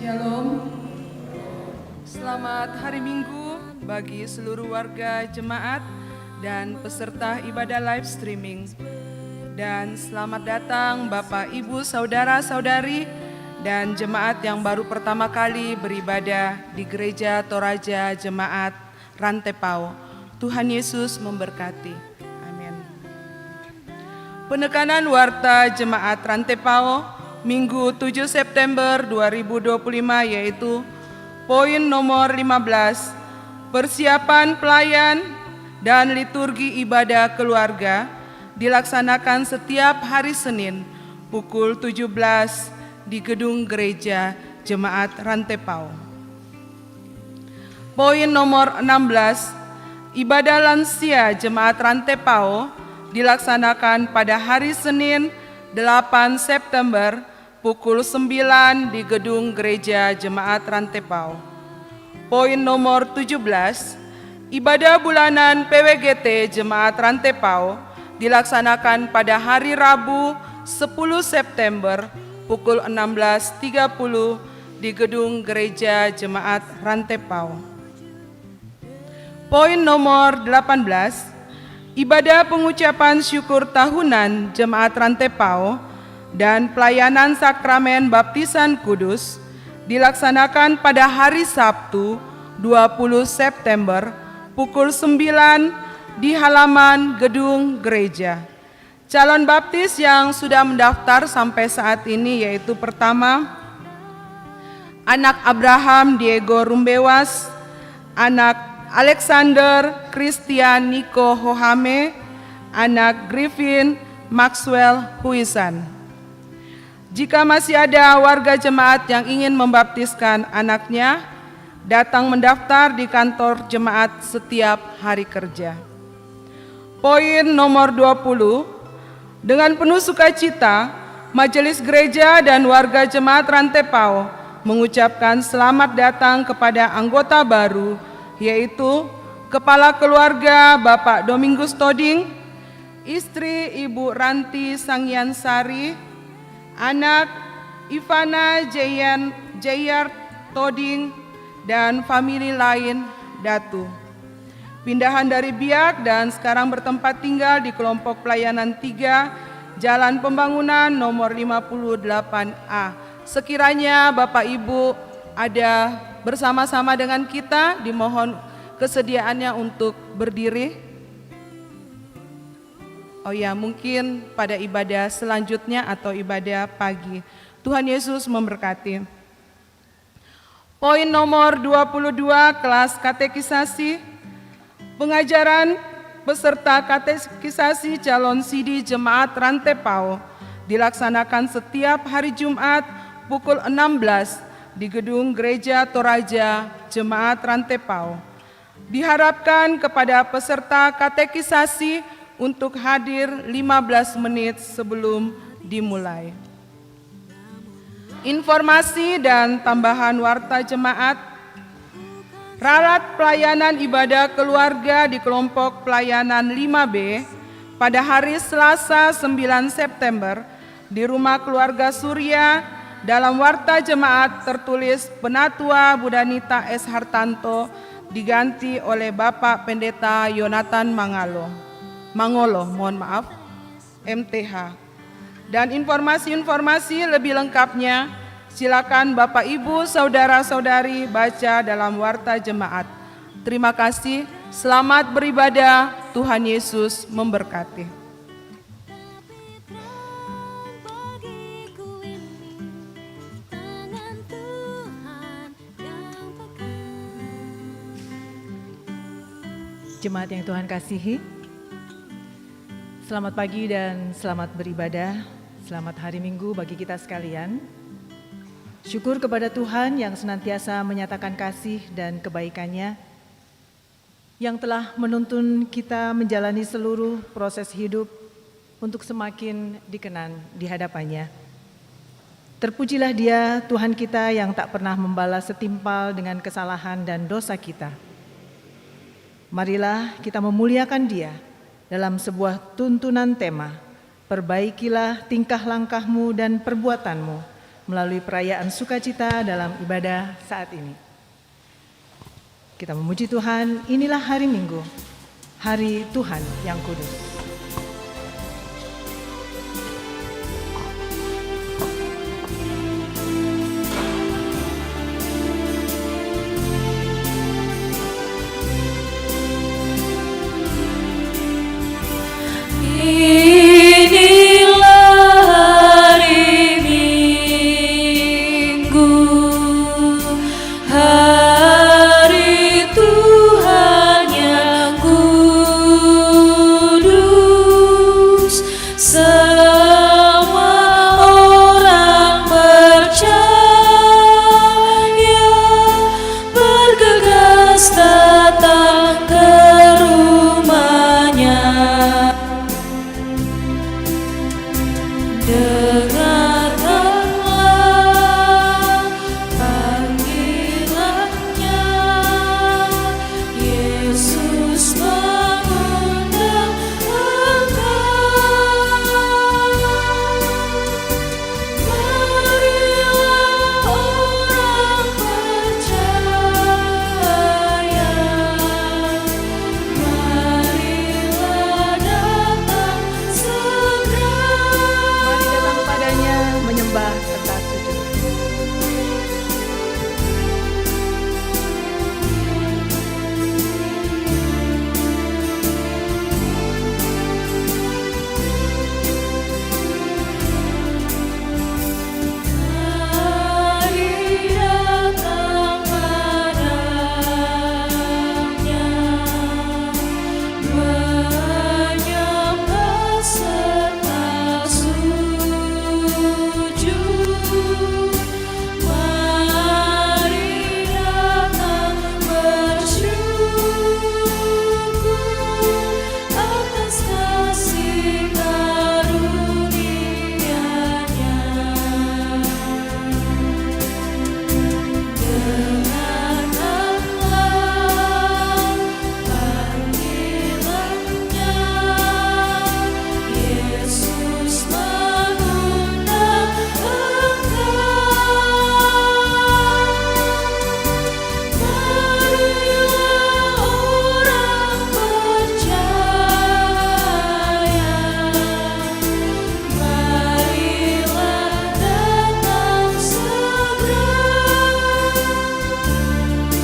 Shalom. Selamat hari Minggu bagi seluruh warga jemaat dan peserta ibadah live streaming. Dan selamat datang Bapak, Ibu, Saudara-saudari dan jemaat yang baru pertama kali beribadah di Gereja Toraja Jemaat Rantepao. Tuhan Yesus memberkati. Amin. Penekanan warta Jemaat Rantepao Minggu 7 September 2025 yaitu poin nomor 15, persiapan pelayan dan liturgi ibadah keluarga dilaksanakan setiap hari Senin pukul 17 di gedung gereja Jemaat Rantepao. Poin nomor 16, ibadah lansia Jemaat Rantepao dilaksanakan pada hari Senin 8 September pukul 9 di gedung gereja Jemaat Rantepao. Poin nomor 17, ibadah bulanan PWGT Jemaat Rantepao dilaksanakan pada hari Rabu 10 September pukul 16.30 di gedung gereja Jemaat Rantepao. Poin nomor 18, ibadah pengucapan syukur tahunan Jemaat Rantepao dan pelayanan sakramen baptisan kudus dilaksanakan pada hari Sabtu 20 September pukul 9 di halaman gedung gereja. Calon baptis yang sudah mendaftar sampai saat ini yaitu pertama, anak Abraham Diego Rumbewas, anak Alexander Christian Nico Hohame, anak Griffin Maxwell Huisan. Jika masih ada warga jemaat yang ingin membaptiskan anaknya, datang mendaftar di kantor jemaat setiap hari kerja. Poin nomor 20, dengan penuh sukacita, Majelis Gereja dan warga jemaat Rantepao mengucapkan selamat datang kepada anggota baru, yaitu Kepala Keluarga Bapak Domingus Toding, istri Ibu Ranti Sangyansari, anak Ivana Jayar Toding, dan famili lain Datu. Pindahan dari Biak dan sekarang bertempat tinggal di kelompok pelayanan 3, Jalan Pembangunan nomor 58A. Sekiranya Bapak Ibu ada bersama-sama dengan kita, dimohon kesediaannya untuk berdiri. Oh ya, mungkin pada ibadah selanjutnya atau ibadah pagi. Tuhan Yesus memberkati. Poin nomor 22, kelas katekisasi. Pengajaran peserta katekisasi calon sidi Jemaat Rantepao dilaksanakan setiap hari Jumat pukul 16 di gedung gereja Toraja Jemaat Rantepao. Diharapkan kepada peserta katekisasi untuk hadir 15 menit sebelum dimulai. Informasi dan tambahan warta jemaat. Ralat pelayanan ibadah keluarga di kelompok pelayanan 5B pada hari Selasa 9 September di Rumah Keluarga Surya. Dalam warta jemaat tertulis Penatua Budanita S. Hartanto diganti oleh Bapak Pendeta Yonatan Mangolo, MTH. Dan informasi-informasi lebih lengkapnya silakan Bapak Ibu Saudara-saudari baca dalam warta jemaat. Terima kasih, selamat beribadah, Tuhan Yesus memberkati. Jemaat yang Tuhan kasihi, selamat pagi dan selamat beribadah, selamat hari Minggu bagi kita sekalian. Syukur kepada Tuhan yang senantiasa menyatakan kasih dan kebaikannya, yang telah menuntun kita menjalani seluruh proses hidup untuk semakin dikenan di hadapannya. Terpujilah Dia, Tuhan kita yang tak pernah membalas setimpal dengan kesalahan dan dosa kita. Marilah kita memuliakan Dia dalam sebuah tuntunan tema, perbaikilah tingkah langkahmu dan perbuatanmu melalui perayaan sukacita dalam ibadah saat ini. Kita memuji Tuhan, inilah hari Minggu, hari Tuhan yang kudus.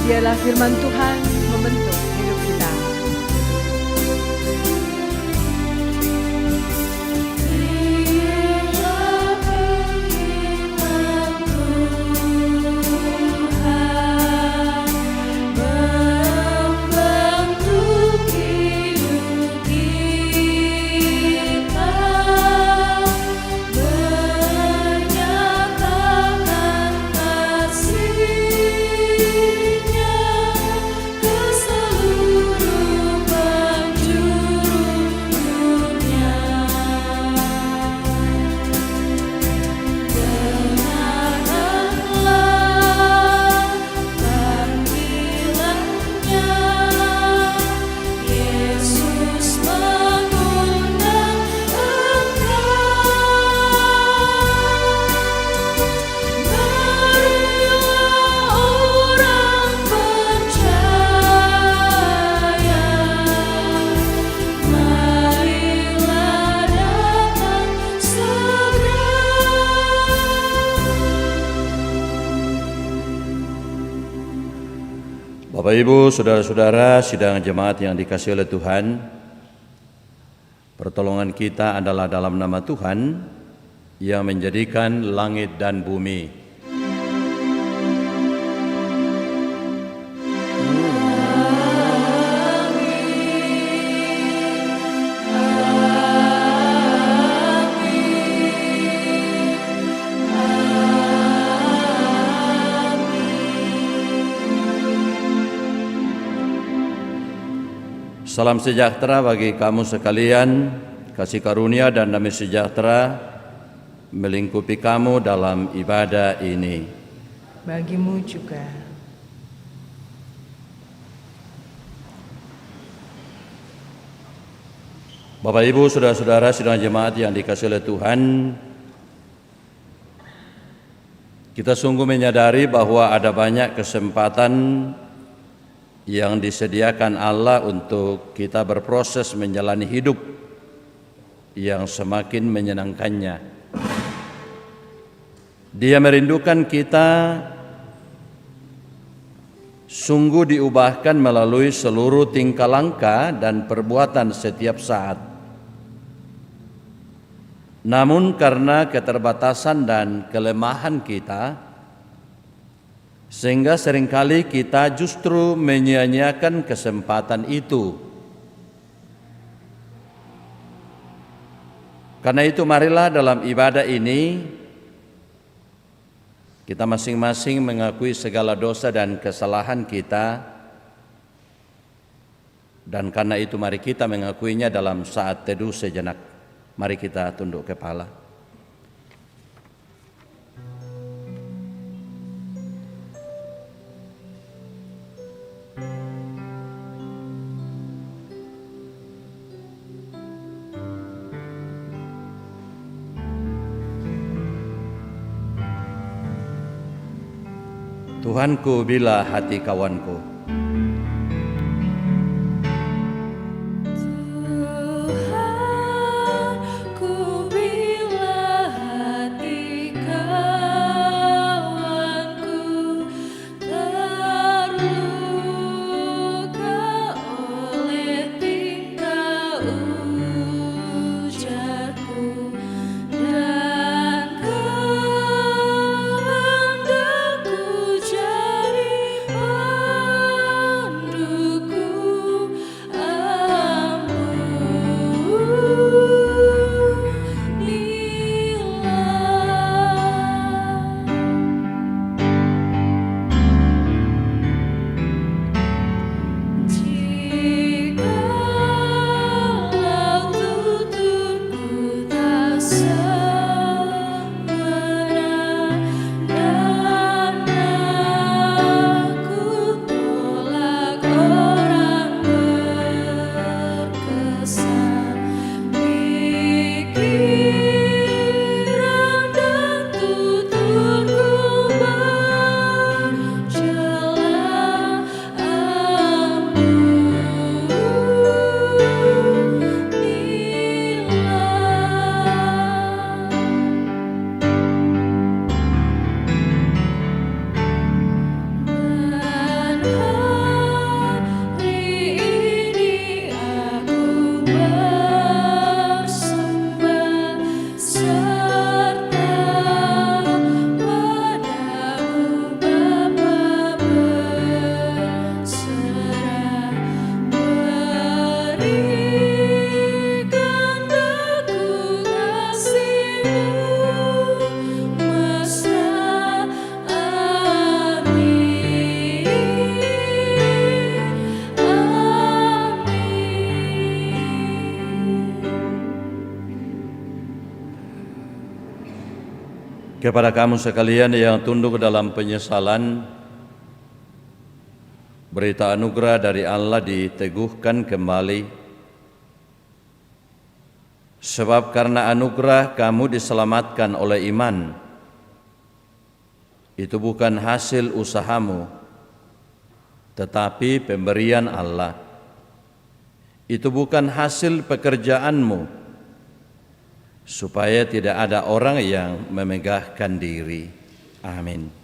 Biarlah firman Tuhan membentuk hidup kita. Bapak Ibu, saudara-saudara, sidang jemaat yang dikasihi oleh Tuhan, pertolongan kita adalah dalam nama Tuhan yang menjadikan langit dan bumi. Salam sejahtera bagi kamu sekalian, kasih karunia dan damai sejahtera melingkupi kamu dalam ibadah ini. Bagimu juga. Bapak Ibu, saudara-saudara sidang jemaat yang dikasihi oleh Tuhan, Kita sungguh menyadari bahwa ada banyak kesempatan yang disediakan Allah untuk kita berproses menjalani hidup yang semakin menyenangkannya. Dia merindukan kita sungguh diubahkan melalui seluruh tingkah langkah dan perbuatan setiap saat. Namun karena keterbatasan dan kelemahan kita, sehingga seringkali kita justru menyia-nyiakan kesempatan itu. Karena itu marilah dalam ibadah ini kita masing-masing mengakui segala dosa dan kesalahan kita, dan karena itu mari kita mengakuinya dalam saat teduh sejenak. Mari kita tunduk kepala. Tuhanku, bila hati kawanku. Kepada kamu sekalian yang tunduk dalam penyesalan, berita anugerah dari Allah diteguhkan kembali. Sebab karena anugerah kamu diselamatkan oleh iman. Itu bukan hasil usahamu, tetapi pemberian Allah. Itu bukan hasil pekerjaanmu, supaya tidak ada orang yang memegahkan diri. Amin.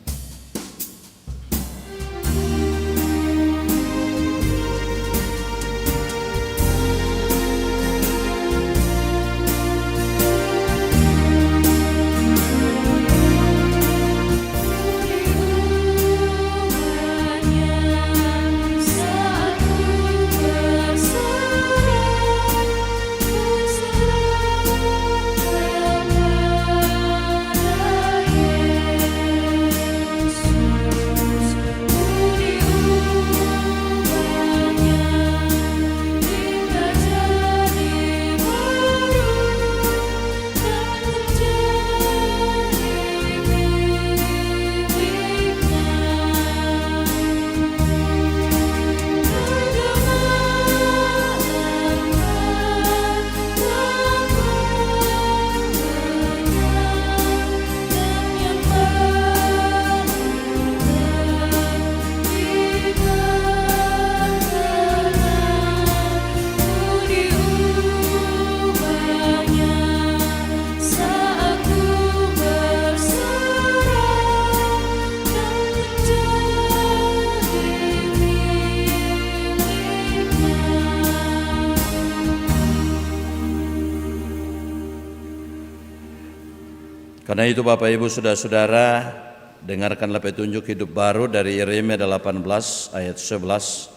Karena itu Bapak Ibu Saudara-saudara, dengarkanlah petunjuk hidup baru dari Yeremia 18 ayat 11.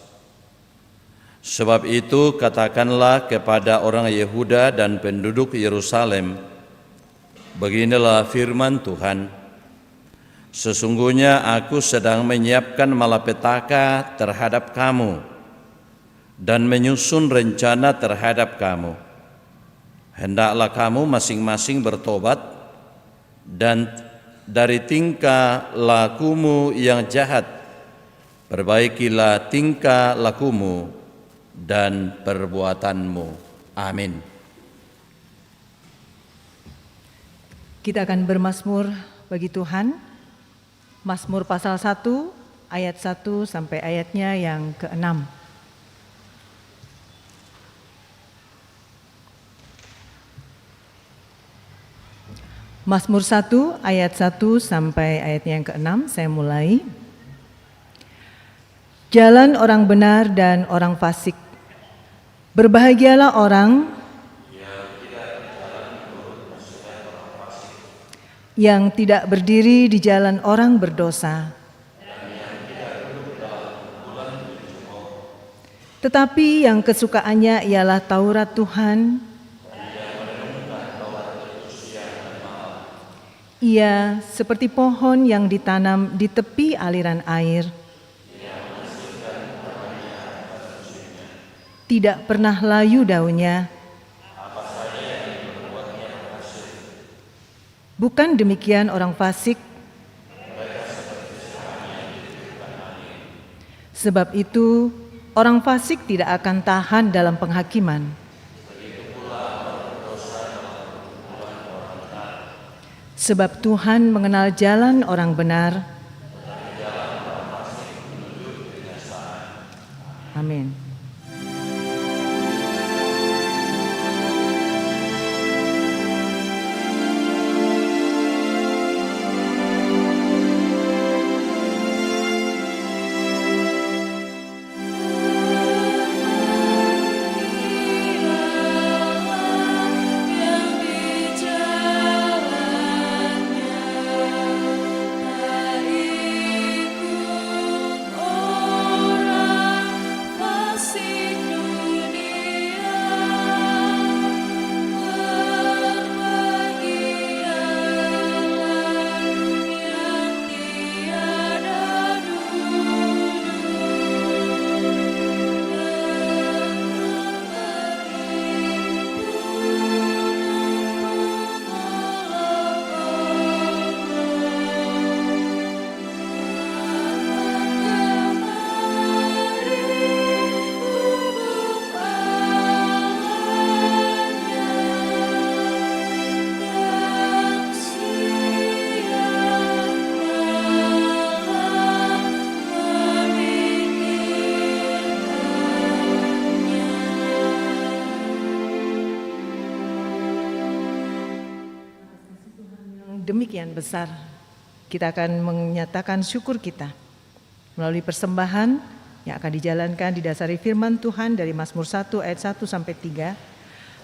Sebab itu katakanlah kepada orang Yehuda dan penduduk Yerusalem, beginilah firman Tuhan, sesungguhnya aku sedang menyiapkan malapetaka terhadap kamu dan menyusun rencana terhadap kamu. Hendaklah kamu masing-masing bertobat dan dari tingkah lakumu yang jahat, perbaikilah tingkah lakumu dan perbuatanmu. Amin. Kita akan bermazmur bagi Tuhan. Mazmur pasal 1 ayat 1 sampai ayatnya yang ke-6. Mazmur 1 ayat 1 sampai ayatnya yang ke-6, saya mulai. Jalan orang benar dan orang fasik. Berbahagialah orang yang tidak berdiri di jalan orang berdosa, tetapi yang kesukaannya ialah Taurat Tuhan. Ia seperti pohon yang ditanam di tepi aliran air, tidak pernah layu daunnya. Bukan demikian orang fasik. Sebab itu orang fasik tidak akan tahan dalam penghakiman. Sebab Tuhan mengenal jalan orang benar. Amin. Demikian besar, kita akan menyatakan syukur kita melalui persembahan yang akan dijalankan didasari firman Tuhan dari Mazmur 1 ayat 1 sampai 3.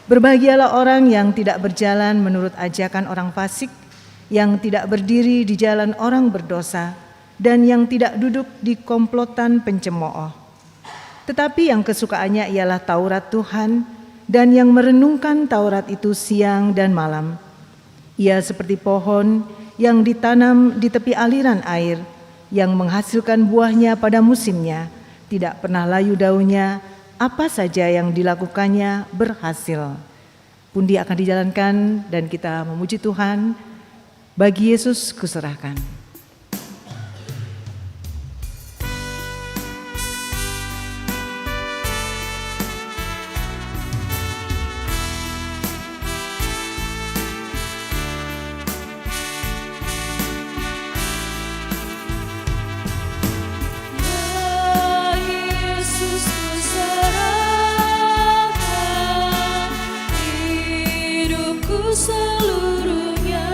Berbahagialah orang yang tidak berjalan menurut ajakan orang fasik, yang tidak berdiri di jalan orang berdosa, dan yang tidak duduk di komplotan pencemooh. Tetapi yang kesukaannya ialah Taurat Tuhan, dan yang merenungkan Taurat itu siang dan malam. Ia seperti pohon yang ditanam di tepi aliran air, yang menghasilkan buahnya pada musimnya, tidak pernah layu daunnya, apa saja yang dilakukannya berhasil. Pundi akan dijalankan dan kita memuji Tuhan. Bagi Yesus kuserahkan. Seluruhnya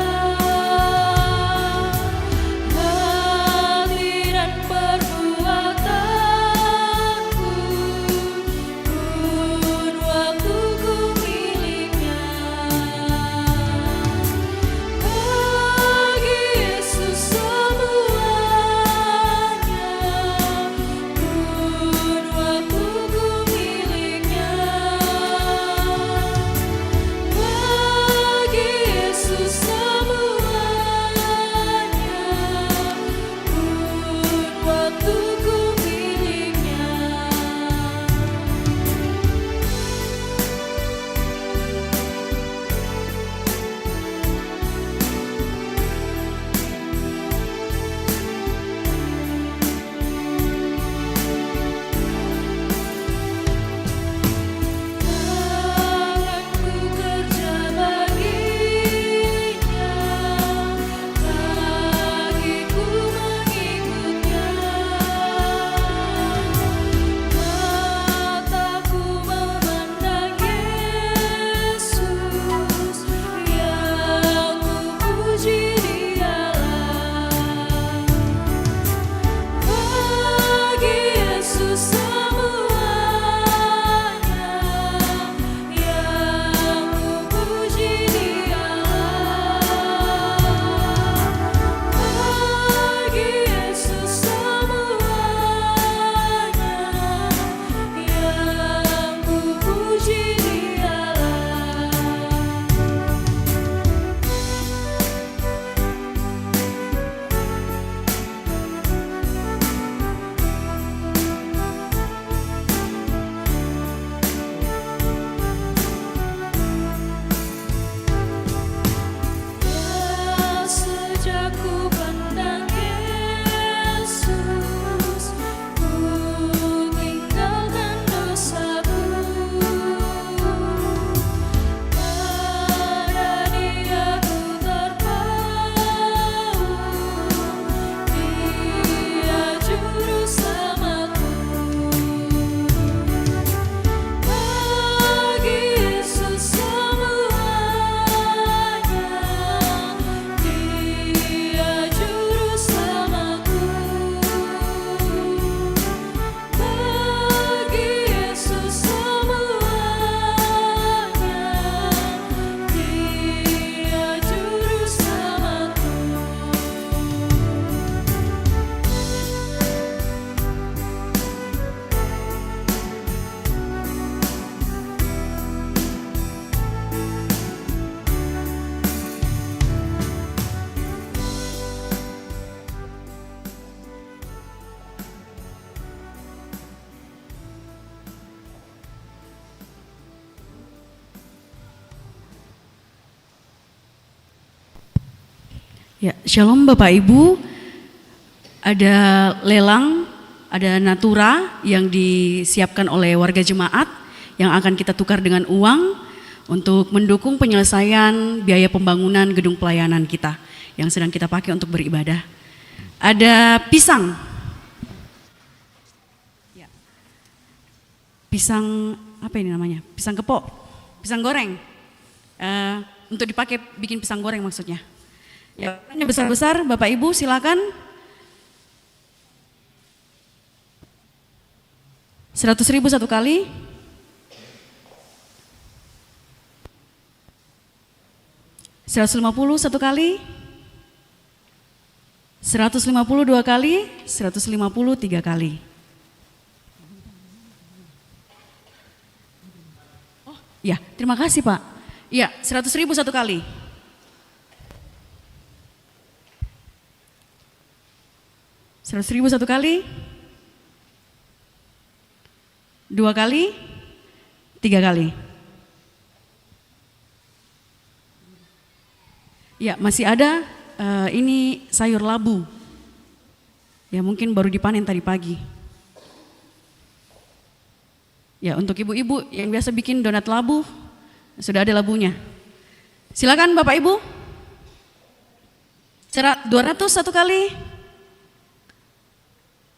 Ya, Shalom Bapak Ibu. Ada lelang, ada natura yang disiapkan oleh warga jemaat yang akan kita tukar dengan uang untuk mendukung penyelesaian biaya pembangunan gedung pelayanan kita yang sedang kita pakai untuk beribadah. Ada pisang. Ya. Pisang apa ini namanya? Pisang kepok, pisang goreng. Untuk dipakai bikin pisang goreng maksudnya. Ya, yang besar-besar, Bapak Ibu silakan. 100.000 satu kali. 150 satu kali. 150 dua kali. 150 tiga kali. Oh, ya, terima kasih Pak. Ya, 100.000 satu kali. 100.000 satu kali, 2 kali, 3 kali. Ya, masih ada ini sayur labu. Ya, mungkin baru dipanen tadi pagi. Ya, untuk ibu-ibu yang biasa bikin donat labu, sudah ada labunya. Silakan Bapak Ibu. 200 satu kali.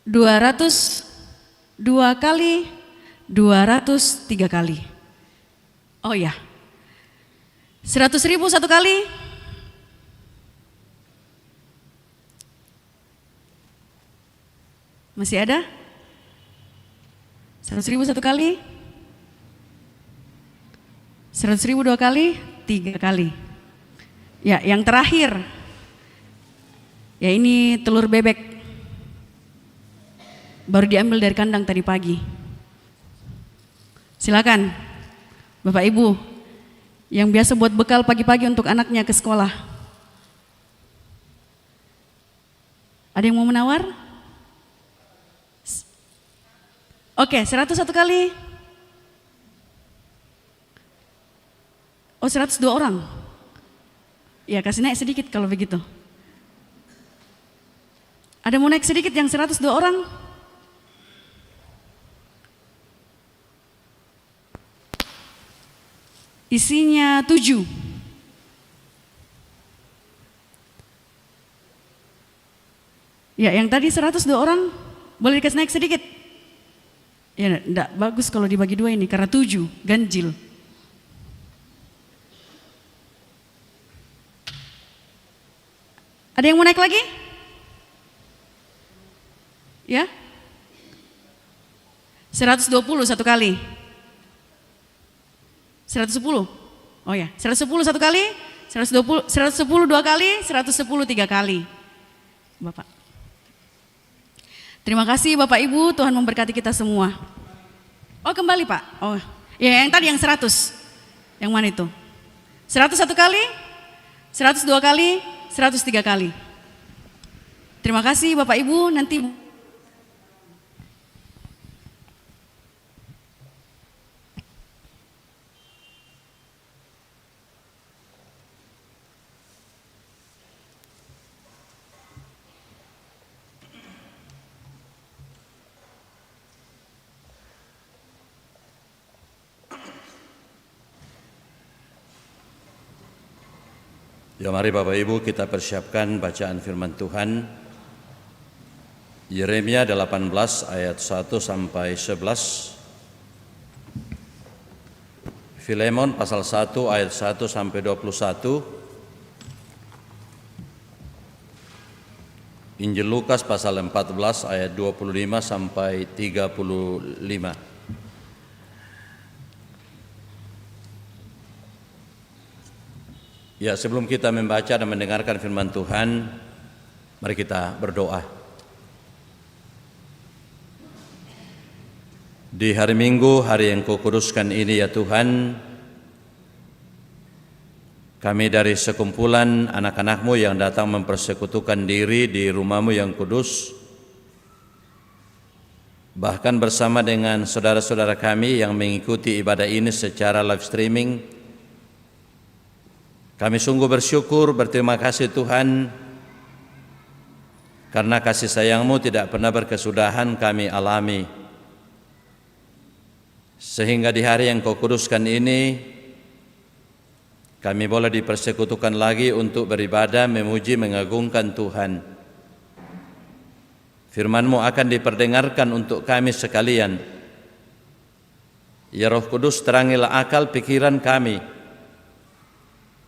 200 2 kali, 200 3 kali. Oh ya, 100.000 satu kali. Masih ada? 100.000 satu kali. 100.000 2 kali, 3 kali. Ya, yang terakhir. Ya, ini telur bebek. Baru diambil dari kandang tadi pagi. Silakan Bapak Ibu yang biasa buat bekal pagi-pagi untuk anaknya ke sekolah. Ada yang mau menawar? Oke, 100 satu kali. Oh, 102 orang. Ya, kasih naik sedikit kalau begitu. Ada mau naik sedikit yang 102 orang? Isinya 7. Ya, yang tadi 102 orang boleh dikasih naik sedikit. Ya, enggak bagus kalau dibagi 2 ini karena 7 ganjil. Ada yang mau naik lagi? Ya? 120 satu kali. 110. Oh ya, 110 satu kali, 110 2 kali, 110 3 kali. Bapak. Terima kasih Bapak Ibu, Tuhan memberkati kita semua. Oh, kembali Pak. Oh, ya yang tadi yang 100. Yang mana itu? 100 satu kali, 102 kali, 103 kali. Terima kasih Bapak Ibu, nanti Ya, mari Bapak Ibu kita persiapkan bacaan firman Tuhan. Yeremia 18 ayat 1 sampai 11. Filemon pasal 1 ayat 1 sampai 21. Injil Lukas pasal 14 ayat 25 sampai 35. Ya, sebelum kita membaca dan mendengarkan firman Tuhan, mari kita berdoa. Di hari Minggu, hari yang Kau kuduskan ini ya Tuhan, kami dari sekumpulan anak-anak-Mu yang datang mempersekutukan diri di rumah-Mu yang kudus, bahkan bersama dengan saudara-saudara kami yang mengikuti ibadah ini secara live streaming, kami sungguh bersyukur, berterima kasih Tuhan Karena kasih sayang-Mu tidak pernah berkesudahan kami alami, sehingga di hari yang Kau kuduskan ini kami boleh dipersekutukan lagi untuk beribadah, memuji, mengagungkan Tuhan. Firman-Mu akan diperdengarkan untuk kami sekalian. Ya Roh Kudus, terangilah akal pikiran kami,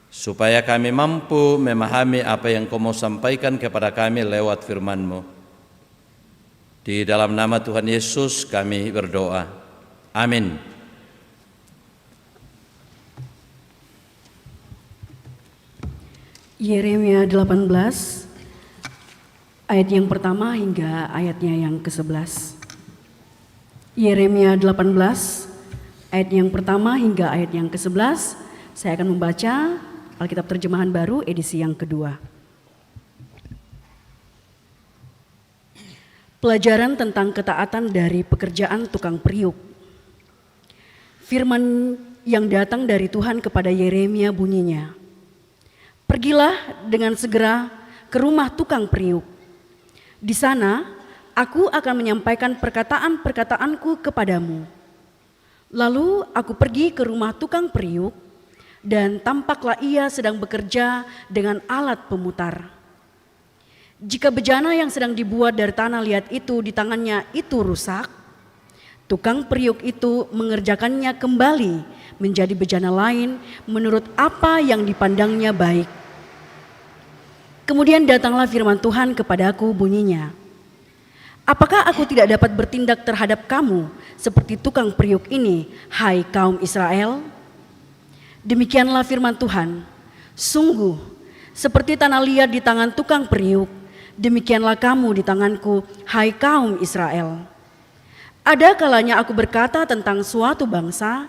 supaya kami mampu memahami apa yang Kau mau sampaikan kepada kami lewat firman-Mu. Di dalam nama Tuhan Yesus kami berdoa. Amin. Yeremia 18 ayat yang pertama hingga ayatnya yang ke-11. Yeremia 18 ayat yang pertama hingga ayat yang ke-11. Saya akan membaca Alkitab Terjemahan Baru edisi yang kedua. Pelajaran tentang ketaatan dari pekerjaan tukang periuk. Firman yang datang dari Tuhan kepada Yeremia bunyinya, "Pergilah dengan segera ke rumah tukang periuk. Di sana aku akan menyampaikan perkataan-perkataanku kepadamu." Lalu aku pergi ke rumah tukang periuk, dan tampaklah ia sedang bekerja dengan alat pemutar. Jika bejana yang sedang dibuat dari tanah liat itu di tangannya itu rusak, tukang periuk itu mengerjakannya kembali menjadi bejana lain menurut apa yang dipandangnya baik. Kemudian datanglah firman Tuhan kepadaku bunyinya, "Apakah aku tidak dapat bertindak terhadap kamu seperti tukang periuk ini, hai kaum Israel?" Demikianlah firman Tuhan, "Sungguh, seperti tanah liat di tangan tukang periuk, demikianlah kamu di tanganku, hai kaum Israel. Ada kalanya aku berkata tentang suatu bangsa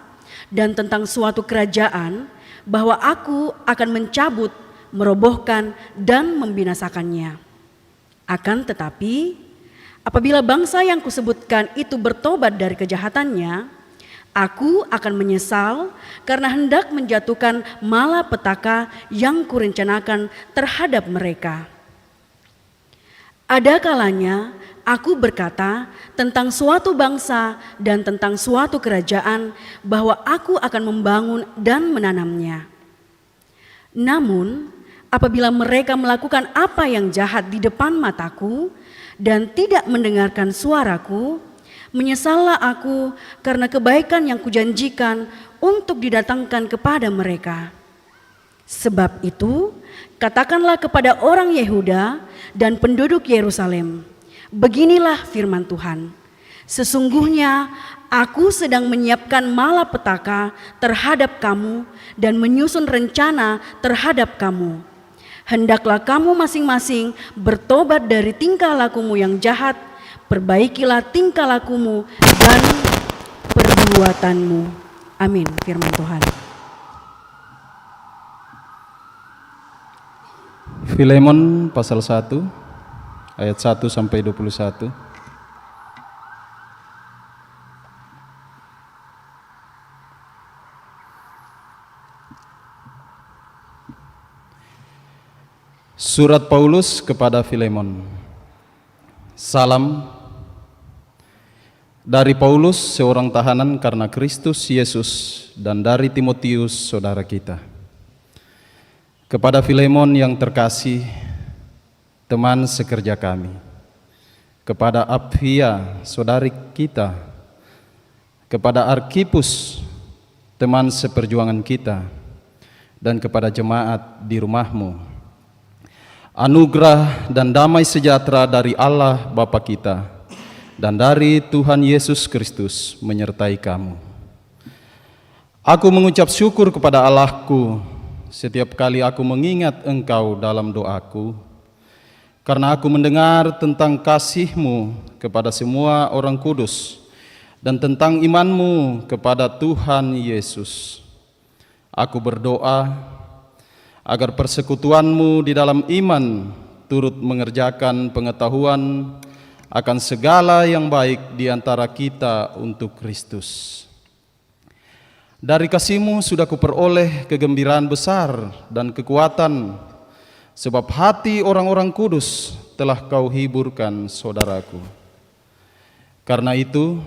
dan tentang suatu kerajaan, bahwa aku akan mencabut, merobohkan, dan membinasakannya. Akan tetapi, apabila bangsa yang kusebutkan itu bertobat dari kejahatannya, aku akan menyesal karena hendak menjatuhkan malapetaka yang kurencanakan terhadap mereka. Ada kalanya aku berkata tentang suatu bangsa dan tentang suatu kerajaan bahwa aku akan membangun dan menanamnya. Namun apabila mereka melakukan apa yang jahat di depan mataku dan tidak mendengarkan suaraku, menyesallah aku karena kebaikan yang kujanjikan untuk didatangkan kepada mereka. Sebab itu, katakanlah kepada orang Yehuda dan penduduk Yerusalem, beginilah firman Tuhan, sesungguhnya aku sedang menyiapkan malapetaka terhadap kamu dan menyusun rencana terhadap kamu. Hendaklah kamu masing-masing bertobat dari tingkah lakumu yang jahat, perbaikilah tingkah lakumu dan perbuatanmu." Amin, firman Tuhan. Filemon pasal 1 ayat 1 sampai 21. Surat Paulus kepada Filemon. Salam dari Paulus, seorang tahanan karena Kristus Yesus, dan dari Timotius, saudara kita. Kepada Filemon yang terkasih, teman sekerja kami. Kepada Apfia, saudari kita. Kepada Arkipus, teman seperjuangan kita. Dan kepada jemaat di rumahmu. Anugerah dan damai sejahtera dari Allah Bapa kita dan dari Tuhan Yesus Kristus menyertai kamu. Aku mengucap syukur kepada Allahku setiap kali aku mengingat engkau dalam doaku, karena aku mendengar tentang kasih-Mu kepada semua orang kudus dan tentang iman-Mu kepada Tuhan Yesus. Aku berdoa agar persekutuan-Mu di dalam iman turut mengerjakan pengetahuan akan segala yang baik di antara kita untuk Kristus. Dari kasih-Mu sudah kuperoleh kegembiraan besar dan kekuatan, sebab hati orang-orang kudus telah kau hiburkan saudaraku. Karena itu,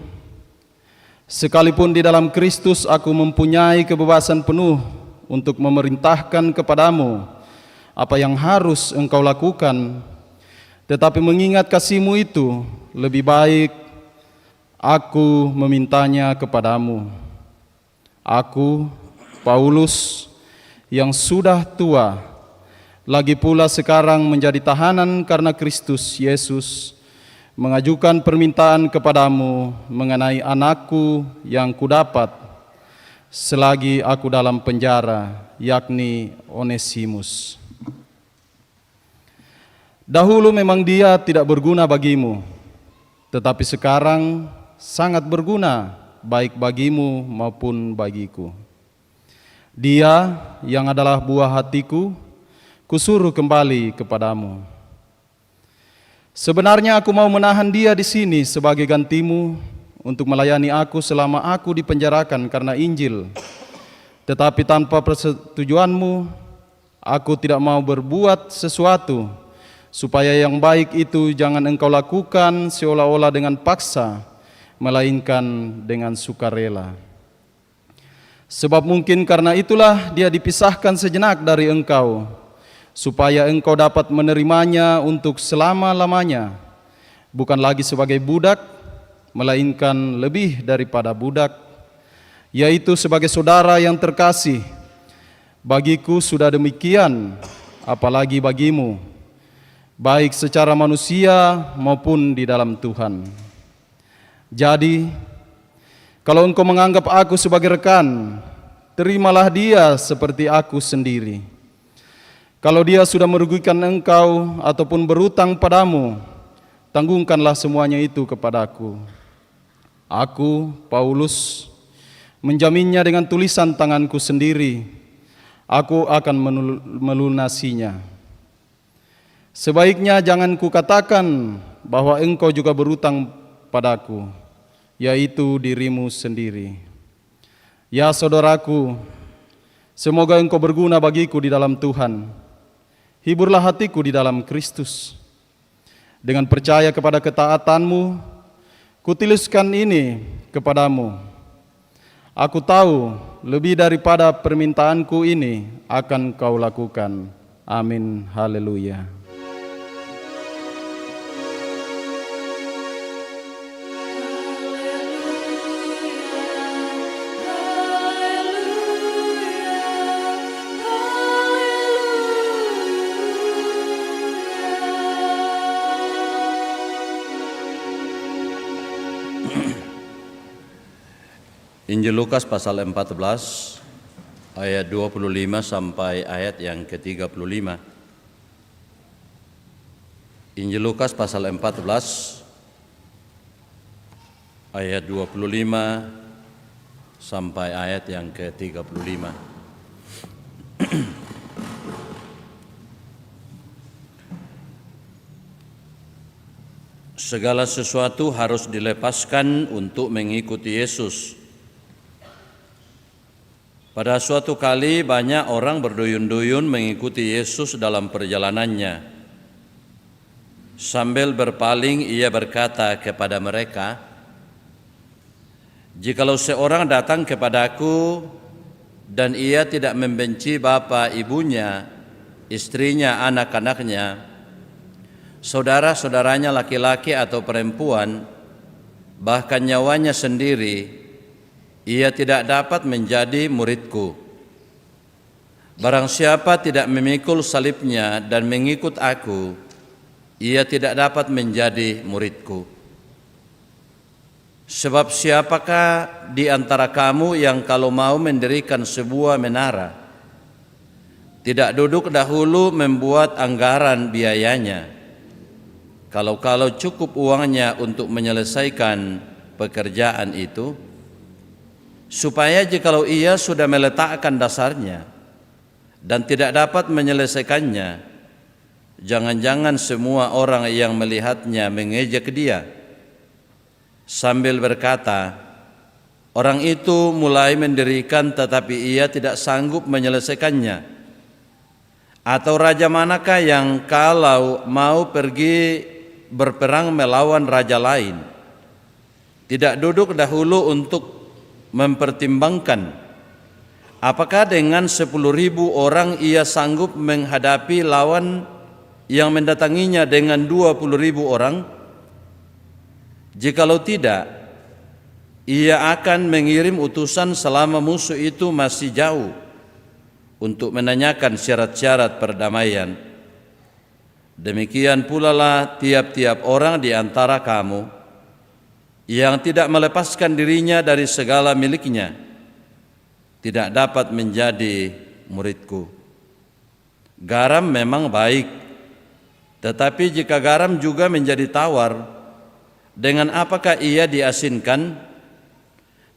sekalipun di dalam Kristus aku mempunyai kebebasan penuh untuk memerintahkan kepadamu apa yang harus engkau lakukan, tetapi mengingat kasih-Mu itu, lebih baik aku memintanya kepadamu. Aku, Paulus, yang sudah tua, lagi pula sekarang menjadi tahanan karena Kristus Yesus, mengajukan permintaan kepadamu mengenai anakku yang kudapat selagi aku dalam penjara, yakni Onesimus. Dahulu memang dia tidak berguna bagimu, tetapi sekarang sangat berguna, baik bagimu maupun bagiku. Dia yang adalah buah hatiku, kusuruh kembali kepadamu. Sebenarnya aku mau menahan dia di sini sebagai gantimu untuk melayani aku selama aku dipenjarakan karena Injil. Tetapi tanpa persetujuanmu, aku tidak mau berbuat sesuatu supaya yang baik itu jangan engkau lakukan seolah-olah dengan paksa, melainkan dengan sukarela. Sebab mungkin karena itulah dia dipisahkan sejenak dari engkau, supaya engkau dapat menerimanya untuk selama-lamanya, bukan lagi sebagai budak, melainkan lebih daripada budak, yaitu sebagai saudara yang terkasih. Bagiku sudah demikian, apalagi bagimu, baik secara manusia maupun di dalam Tuhan. Jadi, kalau engkau menganggap aku sebagai rekan, terimalah dia seperti aku sendiri. Kalau dia sudah merugikan engkau ataupun berutang padamu, tanggungkanlah semuanya itu kepadaku. Aku, Paulus, menjaminnya dengan tulisan tanganku sendiri. Aku akan melunasinya. Sebaiknya jangan kukatakan bahwa engkau juga berutang padaku, yaitu dirimu sendiri. Ya saudaraku, semoga engkau berguna bagiku di dalam Tuhan. Hiburlah hatiku di dalam Kristus. Dengan percaya kepada ketaatanmu, kutuliskan ini kepadamu. Aku tahu lebih daripada permintaanku ini akan kau lakukan. Amin. Haleluya. Injil Lukas pasal 14 ayat 25 sampai ayat yang ke-35. Injil Lukas pasal 14 ayat 25 sampai ayat yang ke-35. Segala sesuatu harus dilepaskan untuk mengikuti Yesus. Pada suatu kali banyak orang berduyun-duyun mengikuti Yesus dalam perjalanannya. Sambil berpaling ia berkata kepada mereka, "Jikalau seorang datang kepadaku dan ia tidak membenci bapa ibunya, istrinya, anak-anaknya, saudara-saudaranya laki-laki atau perempuan, bahkan nyawanya sendiri, ia tidak dapat menjadi muridku. Barang siapa tidak memikul salibnya dan mengikut aku, ia tidak dapat menjadi muridku. Sebab siapakah di antara kamu yang kalau mau mendirikan sebuah menara, tidak duduk dahulu membuat anggaran biayanya, kalau cukup uangnya untuk menyelesaikan pekerjaan itu, supaya jikalau ia sudah meletakkan dasarnya dan tidak dapat menyelesaikannya, jangan-jangan semua orang yang melihatnya mengejek dia, sambil berkata, orang itu mulai mendirikan tetapi ia tidak sanggup menyelesaikannya. Atau raja manakah yang kalau mau pergi berperang melawan raja lain, tidak duduk dahulu untuk mempertimbangkan apakah dengan 10.000 orang ia sanggup menghadapi lawan yang mendatanginya dengan 20.000 orang? Jikalau tidak, ia akan mengirim utusan selama musuh itu masih jauh untuk menanyakan syarat-syarat perdamaian. Demikian pula lah tiap-tiap orang di antara kamu yang tidak melepaskan dirinya dari segala miliknya tidak dapat menjadi muridku. Garam memang baik, tetapi jika garam juga menjadi tawar, dengan apakah ia diasinkan?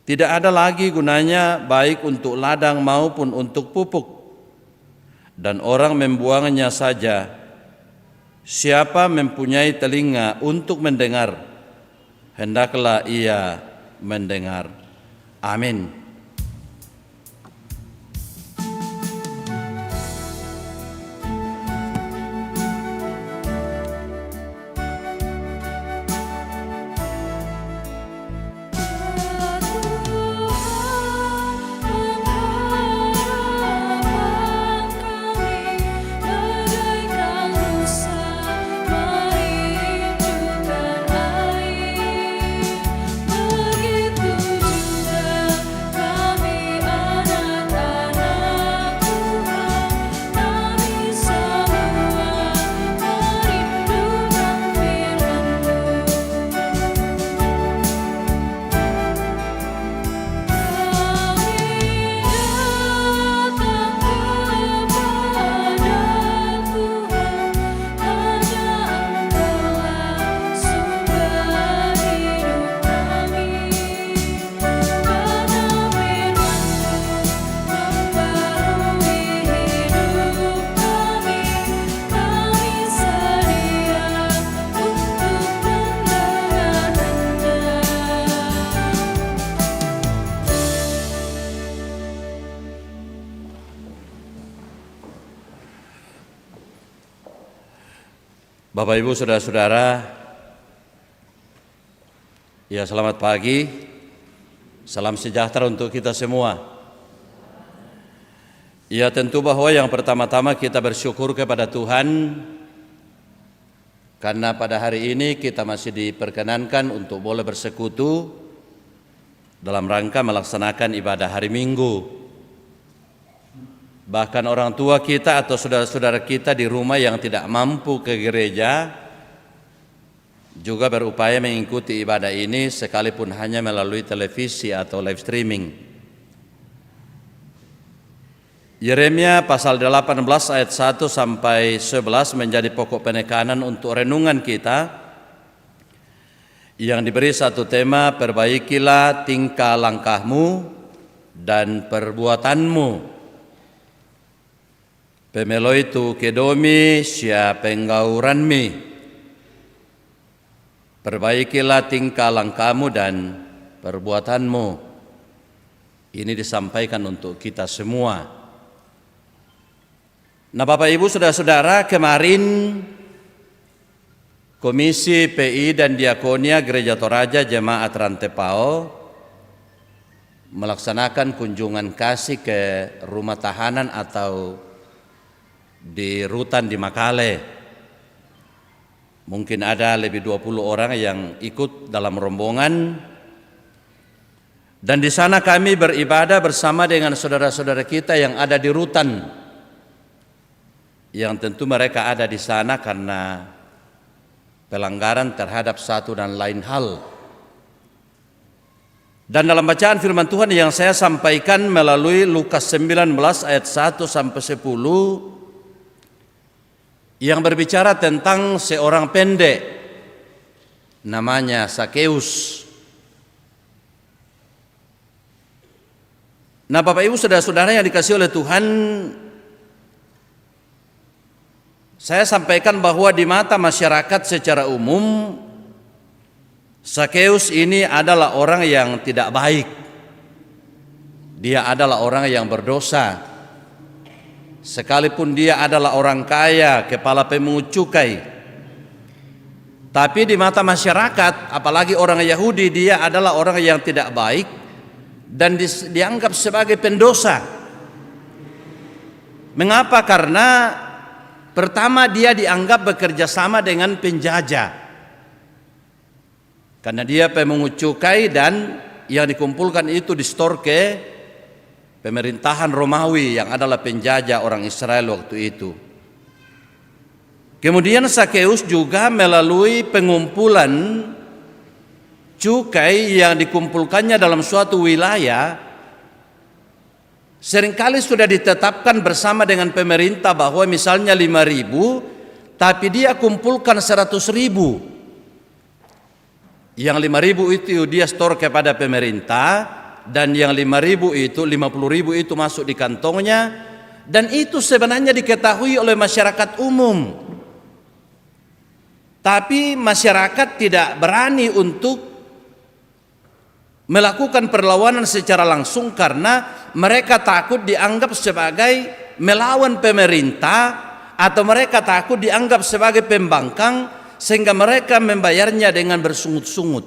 Tidak ada lagi gunanya baik untuk ladang maupun untuk pupuk, dan orang membuangnya saja. Siapa mempunyai telinga untuk mendengar, hendaklah ia mendengar. Amin. Bapak Ibu Saudara-saudara, ya selamat pagi, salam sejahtera untuk kita semua. Ya tentu bahwa yang pertama-tama kita bersyukur kepada Tuhan karena pada hari ini kita masih diperkenankan untuk boleh bersekutu dalam rangka melaksanakan ibadah hari Minggu. Bahkan orang tua kita atau saudara-saudara kita di rumah yang tidak mampu ke gereja juga berupaya mengikuti ibadah ini sekalipun hanya melalui televisi atau live streaming. Yeremia pasal 18 ayat 1 sampai 11 menjadi pokok penekanan untuk renungan kita yang diberi satu tema, perbaikilah tingkah langkahmu dan perbuatanmu. Pemeloi tu kedomi sia penggauranmi. Perbaikilah tingkah langkahmu dan perbuatanmu. Ini disampaikan untuk kita semua. Nah Bapak Ibu Saudara-saudara, kemarin Komisi PI dan Diakonia Gereja Toraja Jemaat Rantepao melaksanakan kunjungan kasih ke rumah tahanan atau di rutan di Makale. Mungkin ada lebih 20 orang yang ikut dalam rombongan. Dan di sana kami beribadah bersama dengan saudara-saudara kita yang ada di rutan. Yang tentu mereka ada di sana karena pelanggaran terhadap satu dan lain hal. Dan dalam bacaan firman Tuhan yang saya sampaikan melalui Lukas 19 ayat 1 sampai 10 yang berbicara tentang seorang pendek namanya Sakeus. Nah Bapak Ibu Saudara-saudara yang dikasihi oleh Tuhan, saya sampaikan bahwa di mata masyarakat secara umum Sakeus ini adalah orang yang tidak baik. Dia adalah orang yang berdosa. sekalipun dia adalah orang kaya, kepala pemungut cukai, tapi di mata masyarakat, apalagi orang Yahudi, dia adalah orang yang tidak baik dan dianggap sebagai pendosa. Mengapa? Karena pertama, dia dianggap bekerja sama dengan penjajah, karena dia pemungut cukai dan yang dikumpulkan itu disetor ke pemerintahan Romawi yang adalah penjajah orang Israel waktu itu. Kemudian Sakeus juga melalui pengumpulan cukai yang dikumpulkannya dalam suatu wilayah, seringkali sudah ditetapkan bersama dengan pemerintah bahwa misalnya 5.000, tapi dia kumpulkan 100.000. Yang 5.000 itu dia store kepada pemerintah, dan yang 5.000 itu, 50.000 itu masuk di kantongnya, dan itu sebenarnya diketahui oleh masyarakat umum. Tapi masyarakat tidak berani untuk melakukan perlawanan secara langsung karena mereka takut dianggap sebagai melawan pemerintah, atau mereka takut dianggap sebagai pembangkang, sehingga mereka membayarnya dengan bersungut-sungut.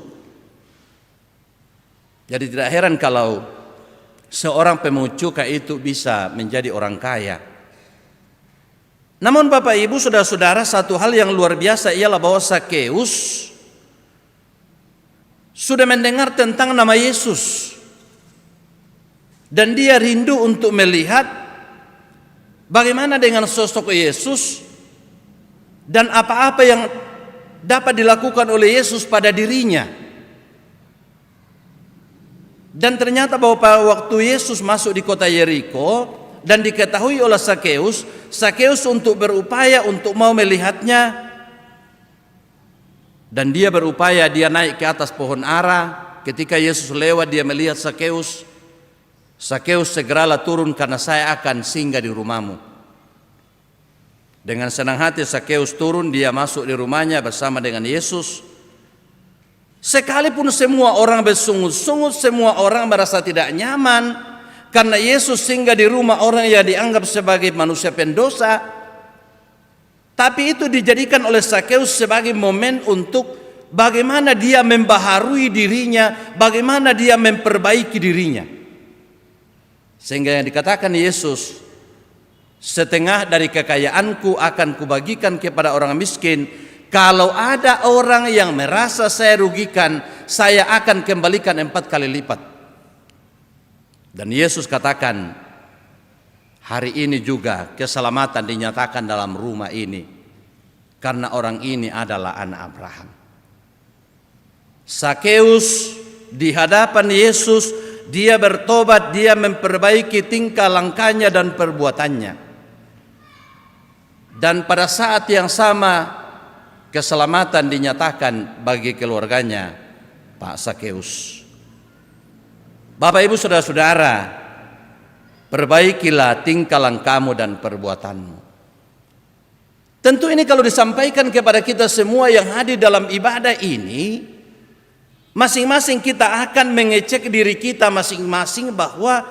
Jadi tidak heran kalau seorang pemungut cukai itu bisa menjadi orang kaya. Namun Bapak Ibu saudara-saudara, satu hal yang luar biasa ialah bahwa Sakeus sudah mendengar tentang nama Yesus, dan dia rindu untuk melihat bagaimana dengan sosok Yesus dan apa-apa yang dapat dilakukan oleh Yesus pada dirinya. Dan ternyata bahwa pada waktu Yesus masuk di kota Yeriko dan diketahui oleh Sakeus untuk berupaya untuk mau melihatnya, dan dia berupaya, dia naik ke atas pohon ara. Ketika Yesus lewat, dia melihat Sakeus. Sakeus, segeralah turun karena saya akan singgah di rumahmu. Dengan senang hati Sakeus turun, dia masuk di rumahnya bersama dengan Yesus. Sekalipun semua orang bersungut-sungut, semua orang merasa tidak nyaman karena Yesus singgah di rumah orang yang dianggap sebagai manusia pendosa, tapi itu dijadikan oleh Sakeus sebagai momen untuk bagaimana dia membaharui dirinya, bagaimana dia memperbaiki dirinya. Sehingga yang dikatakan Yesus, setengah dari kekayaanku akan kubagikan kepada orang miskin. Kalau ada orang yang merasa saya rugikan, saya akan kembalikan 4 kali lipat. Dan Yesus katakan, hari ini juga keselamatan dinyatakan dalam rumah ini, karena orang ini adalah anak Abraham. Sakeus di hadapan Yesus, dia bertobat, dia memperbaiki tingkah langkahnya dan perbuatannya. Dan pada saat yang sama, keselamatan dinyatakan bagi keluarganya Pak Sakeus. Bapak Ibu saudara-saudara, perbaikilah tingkah langkahmu dan perbuatanmu. Tentu ini kalau disampaikan kepada kita semua yang hadir dalam ibadah ini, masing-masing kita akan mengecek diri kita masing-masing bahwa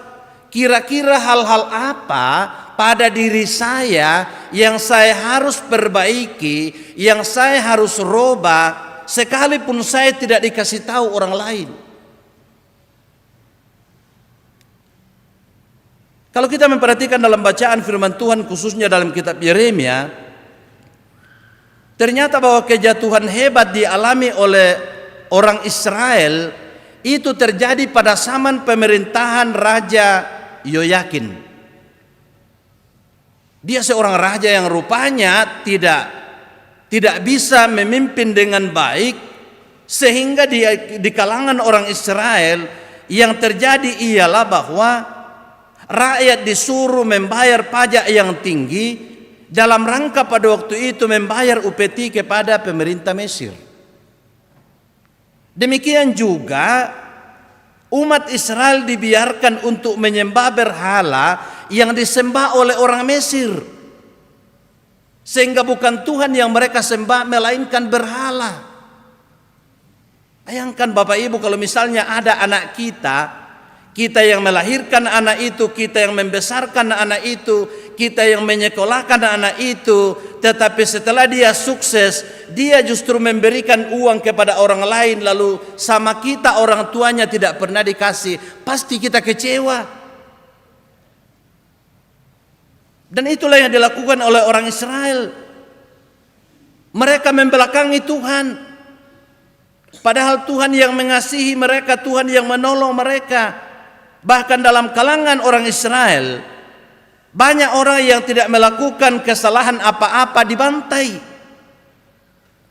kira-kira hal-hal apa pada diri saya yang saya harus perbaiki, yang saya harus rubah, sekalipun saya tidak dikasih tahu orang lain. Kalau kita memperhatikan dalam bacaan firman Tuhan, khususnya dalam kitab Yeremia, ternyata bahwa kejatuhan hebat dialami oleh orang Israel itu terjadi pada zaman pemerintahan Raja Yoyakin. Dia seorang raja yang rupanya tidak bisa memimpin dengan baik, sehingga di kalangan orang Israel yang terjadi ialah bahwa rakyat disuruh membayar pajak yang tinggi dalam rangka pada waktu itu membayar upeti kepada pemerintah Mesir. Demikian juga umat Israel dibiarkan untuk menyembah berhala yang disembah oleh orang Mesir, sehingga bukan Tuhan yang mereka sembah melainkan berhala. Bayangkan Bapak Ibu, kalau misalnya ada anak kita yang melahirkan anak itu, kita yang membesarkan anak itu, kita yang menyekolahkan anak itu, tetapi setelah dia sukses, dia justru memberikan uang kepada orang lain, lalu sama kita orang tuanya tidak pernah dikasih, pasti kita kecewa. Dan itulah yang dilakukan oleh orang Israel. Mereka membelakangi Tuhan. Padahal Tuhan yang mengasihi mereka, Tuhan yang menolong mereka. Bahkan dalam kalangan orang Israel, banyak orang yang tidak melakukan kesalahan apa-apa dibantai.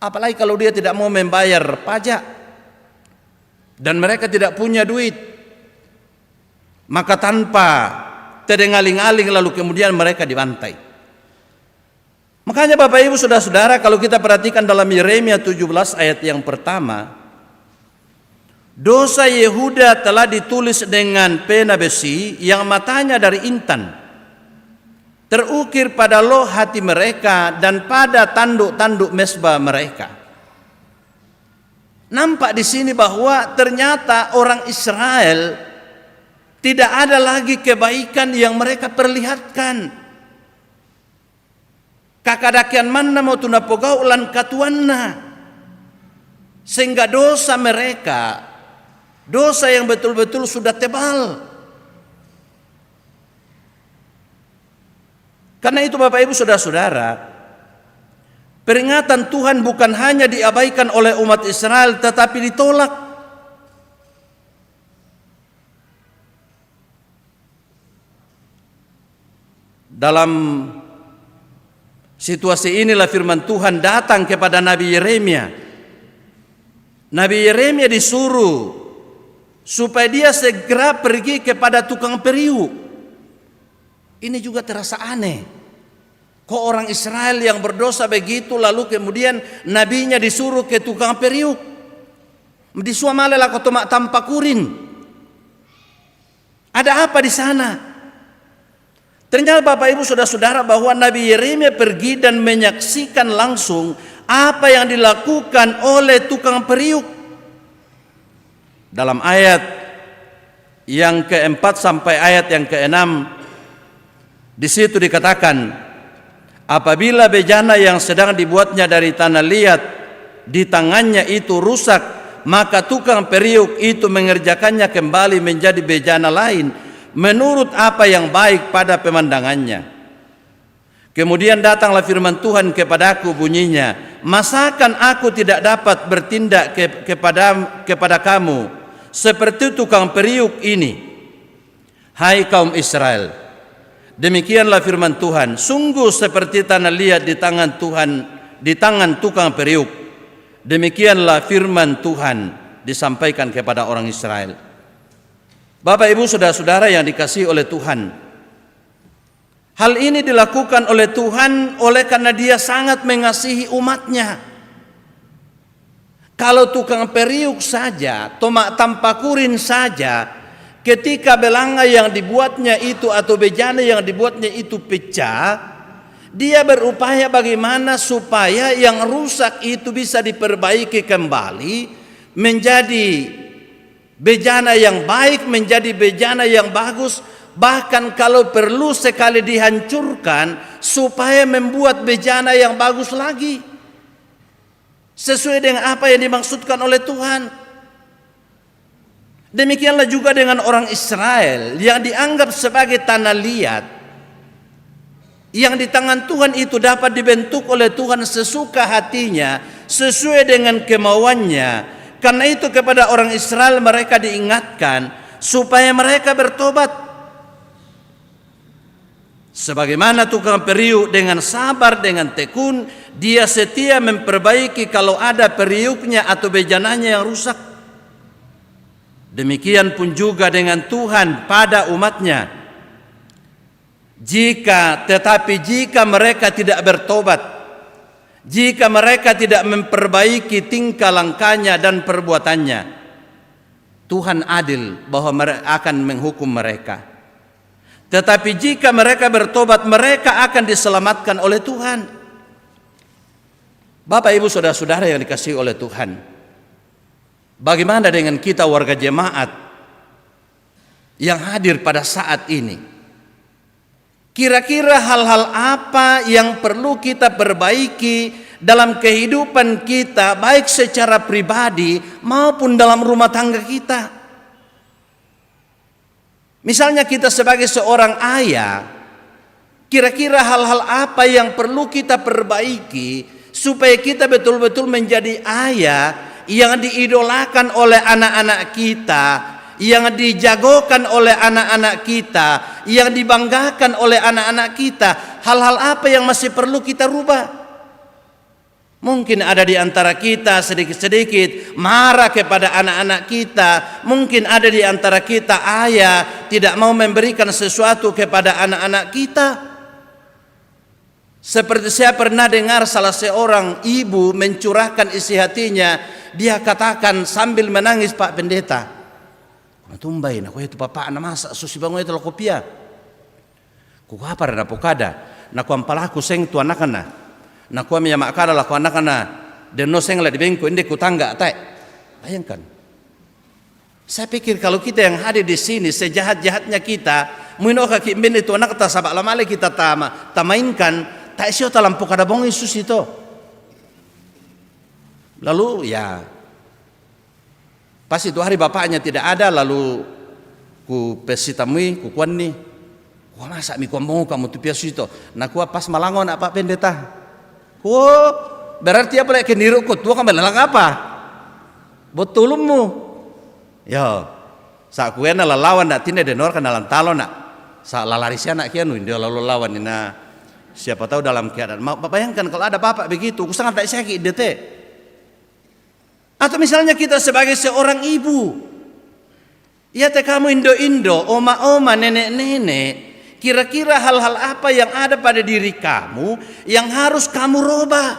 Apalagi kalau dia tidak mau membayar pajak dan mereka tidak punya duit, maka tanpa teringaling-aling lalu kemudian mereka dibantai. Makanya Bapak Ibu Saudara-saudara, kalau kita perhatikan dalam Yeremia 17 ayat yang pertama, dosa Yehuda telah ditulis dengan pena besi yang matanya dari intan, terukir pada loh hati mereka dan pada tanduk-tanduk mesbah mereka. Nampak di sini bahwa ternyata orang Israel tidak ada lagi kebaikan yang mereka perlihatkan. Kakadakian manna mau tunapogau ulan katuanna, sehingga dosa mereka, dosa yang betul-betul sudah tebal. Karena itu Bapak Ibu Saudara-saudara, peringatan Tuhan bukan hanya diabaikan oleh umat Israel tetapi ditolak. Dalam situasi inilah firman Tuhan datang kepada Nabi Yeremia. Nabi Yeremia disuruh supaya dia segera pergi kepada tukang periuk. Ini juga terasa aneh. Kok orang Israel yang berdosa begitu lalu kemudian nabinya disuruh ke tukang periuk? Disuamalela kotomak tampakurin. Ada apa di sana? Ternyata Bapak Ibu Saudara-saudara bahwa Nabi Yeremia pergi dan menyaksikan langsung apa yang dilakukan oleh tukang periuk. Dalam ayat yang keempat sampai ayat yang keenam, di situ dikatakan, apabila bejana yang sedang dibuatnya dari tanah liat di tangannya itu rusak, maka tukang periuk itu mengerjakannya kembali menjadi bejana lain menurut apa yang baik pada pemandangannya. Kemudian datanglah firman Tuhan kepadaku, bunyinya, masakan aku tidak dapat bertindak kepada kamu seperti tukang periuk ini, hai kaum Israel? Demikianlah firman Tuhan, sungguh seperti tanah liat di tangan Tuhan, di tangan tukang periuk. Demikianlah firman Tuhan disampaikan kepada orang Israel. Bapak Ibu Saudara-saudara yang dikasihi oleh Tuhan, hal ini dilakukan oleh Tuhan oleh karena Dia sangat mengasihi umatnya. Kalau tukang periuk saja, tomak tampakurin saja, ketika belanga yang dibuatnya itu atau bejana yang dibuatnya itu pecah, dia berupaya bagaimana supaya yang rusak itu bisa diperbaiki kembali menjadi bejana yang baik, menjadi bejana yang bagus. Bahkan kalau perlu sekali dihancurkan supaya membuat bejana yang bagus lagi, sesuai dengan apa yang dimaksudkan oleh Tuhan. Demikianlah juga dengan orang Israel yang dianggap sebagai tanah liat, yang di tangan Tuhan itu dapat dibentuk oleh Tuhan sesuka hatinya, sesuai dengan kemauannya. Karena itu kepada orang Israel mereka diingatkan supaya mereka bertobat. Sebagaimana tukang periuk dengan sabar, dengan tekun, dia setia memperbaiki kalau ada periuknya atau bejananya yang rusak. Demikian pun juga dengan Tuhan pada umatnya. Jika mereka tidak bertobat, jika mereka tidak memperbaiki tingkah langkahnya dan perbuatannya, Tuhan adil bahwa akan menghukum mereka. Tetapi jika mereka bertobat, mereka akan diselamatkan oleh Tuhan. Bapak Ibu Saudara-saudara yang dikasihi oleh Tuhan, bagaimana dengan kita warga jemaat yang hadir pada saat ini? Kira-kira hal-hal apa yang perlu kita perbaiki dalam kehidupan kita, baik secara pribadi maupun dalam rumah tangga kita. Misalnya kita sebagai seorang ayah, kira-kira hal-hal apa yang perlu kita perbaiki supaya kita betul-betul menjadi ayah yang diidolakan oleh anak-anak kita, yang dijagokan oleh anak-anak kita, yang dibanggakan oleh anak-anak kita. Hal-hal apa yang masih perlu kita rubah? Mungkin ada di antara kita sedikit-sedikit marah kepada anak-anak kita. Mungkin ada di antara kita ayah tidak mau memberikan sesuatu kepada anak-anak kita. Seperti saya pernah dengar salah seorang ibu mencurahkan isi hatinya. Dia katakan sambil menangis, "Pak Pendeta, tumbai na ko itu papa na masa susi bango itu lokopia. Ku apa na pokada. Na ko ampalaku seng tu anakana. Na ko mi makara la ko anakana. Den no seng la di bengko inde ku tangga tai." Bayangkan. Saya pikir kalau kita yang hadir di sini sejahat-jahatnya kita, muino ka kimben itu anak ta sabak lamale kita tamainkan tak sio talam pokada bongi susi to. Lalu ya pas itu hari bapaknya tidak ada, lalu ku pesitamui ku kuani, ku masa mi kuambong kamu tu piasu itu. Nah ku pas malangon apa pendeta, ku berarti apa lagi niru ku tua kamu lelang apa? Betulmu, ya saat kue na lawan nak tinda denor kan dalam talon nak saat lalarisia nak kianu dia lalu lawan ina siapa tahu dalam keadaan. Bayangkan kalau ada bapak begitu, ku sangat tak sakit dete. Atau misalnya kita sebagai seorang ibu, ya teh kamu indo-indo, oma-oma, nenek-nenek, kira-kira hal-hal apa yang ada pada diri kamu yang harus kamu rubah?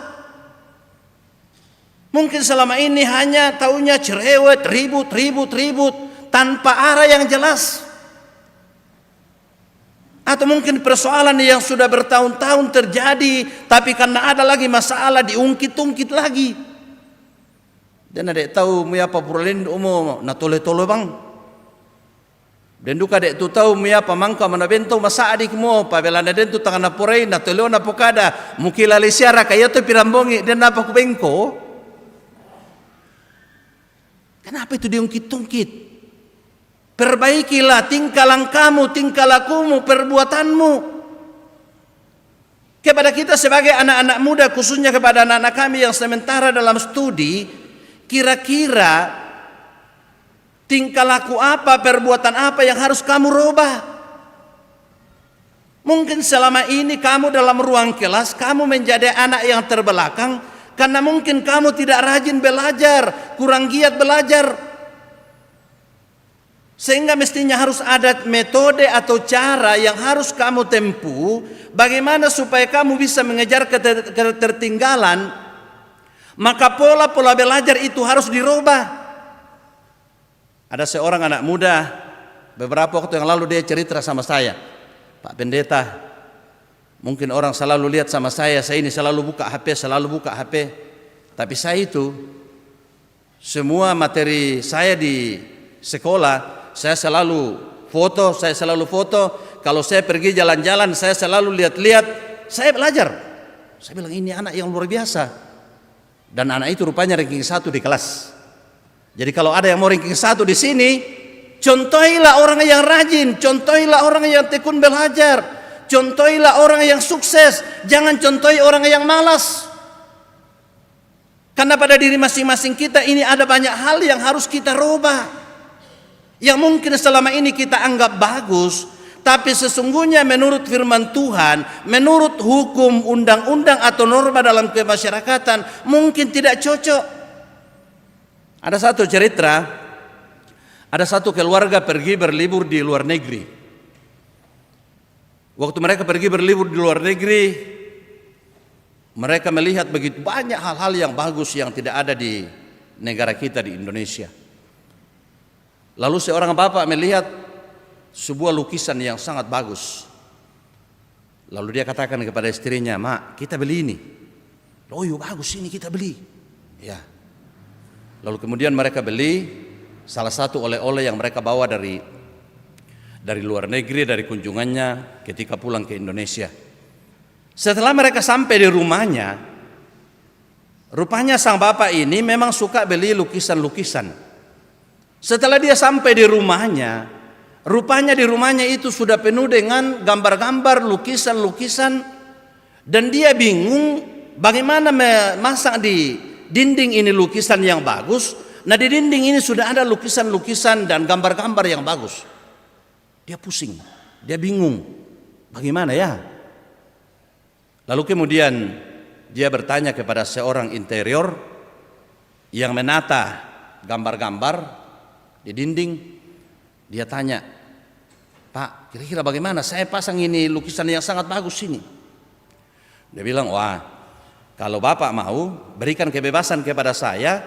Mungkin selama ini hanya taunya cerewet, ribut tanpa arah yang jelas. Atau mungkin persoalan yang sudah bertahun-tahun terjadi, tapi karena ada lagi masalah diungkit-ungkit lagi. Dan ada tahu apa puralin umum na tole-tole bang. Dan duka dek tu tahu apa mangka mana bento masa adik mo pabela na den tu tangan na purai na tole na pokada mukila lesiara kaya tu pirambongi dan apa ku bengko. Kenapa itu diungkit-ungkit? Perbaikilah tingkah langkahmu, tingkah lakumu, perbuatanmu. Kepada kita sebagai anak-anak muda, khususnya kepada anak-anak kami yang sementara dalam studi, kira-kira tingkah laku apa, perbuatan apa yang harus kamu rubah? Mungkin selama ini kamu dalam ruang kelas, kamu menjadi anak yang terbelakang karena mungkin kamu tidak rajin belajar, kurang giat belajar. Sehingga mestinya harus ada metode atau cara yang harus kamu tempuh bagaimana supaya kamu bisa mengejar ketertinggalan. Maka pola-pola belajar itu harus dirubah. Ada seorang anak muda beberapa waktu yang lalu dia cerita sama saya, "Pak Pendeta, mungkin orang selalu lihat sama saya ini selalu buka HP, tapi saya itu semua materi saya di sekolah saya selalu foto, kalau saya pergi jalan-jalan saya selalu lihat-lihat, saya belajar." Saya bilang ini anak yang luar biasa. Dan anak itu rupanya ranking 1 di kelas. Jadi kalau ada yang mau ranking 1 di sini, contohilah orang yang rajin, contohilah orang yang tekun belajar, contohilah orang yang sukses, jangan contohi orang yang malas. Karena pada diri masing-masing kita ini ada banyak hal yang harus kita rubah. Yang mungkin selama ini kita anggap bagus, tapi sesungguhnya menurut firman Tuhan, menurut hukum, undang-undang atau norma dalam kemasyarakatan mungkin tidak cocok. Ada satu cerita, ada satu keluarga pergi berlibur di luar negeri. Waktu mereka pergi berlibur di luar negeri, mereka melihat begitu banyak hal-hal yang bagus yang tidak ada di negara kita di Indonesia. Lalu seorang bapak melihat sebuah lukisan yang sangat bagus. Lalu dia katakan kepada istrinya, "Mak, kita beli ini." "Oh, yuk bagus ini, kita beli." Ya. Lalu kemudian mereka beli salah satu oleh-oleh yang mereka bawa dari luar negeri, dari kunjungannya ketika pulang ke Indonesia. Setelah mereka sampai di rumahnya, rupanya sang bapak ini memang suka beli lukisan-lukisan. Setelah dia sampai di rumahnya, rupanya di rumahnya itu sudah penuh dengan gambar-gambar, lukisan-lukisan, dan dia bingung bagaimana memasang di dinding ini lukisan yang bagus. Nah, di dinding ini sudah ada lukisan-lukisan dan gambar-gambar yang bagus. Dia pusing, dia bingung, bagaimana ya? Lalu kemudian dia bertanya kepada seorang interior yang menata gambar-gambar di dinding. Dia tanya, "Pak, kira-kira bagaimana saya pasang ini lukisan yang sangat bagus ini?" Dia bilang, "Wah, kalau Bapak mau, berikan kebebasan kepada saya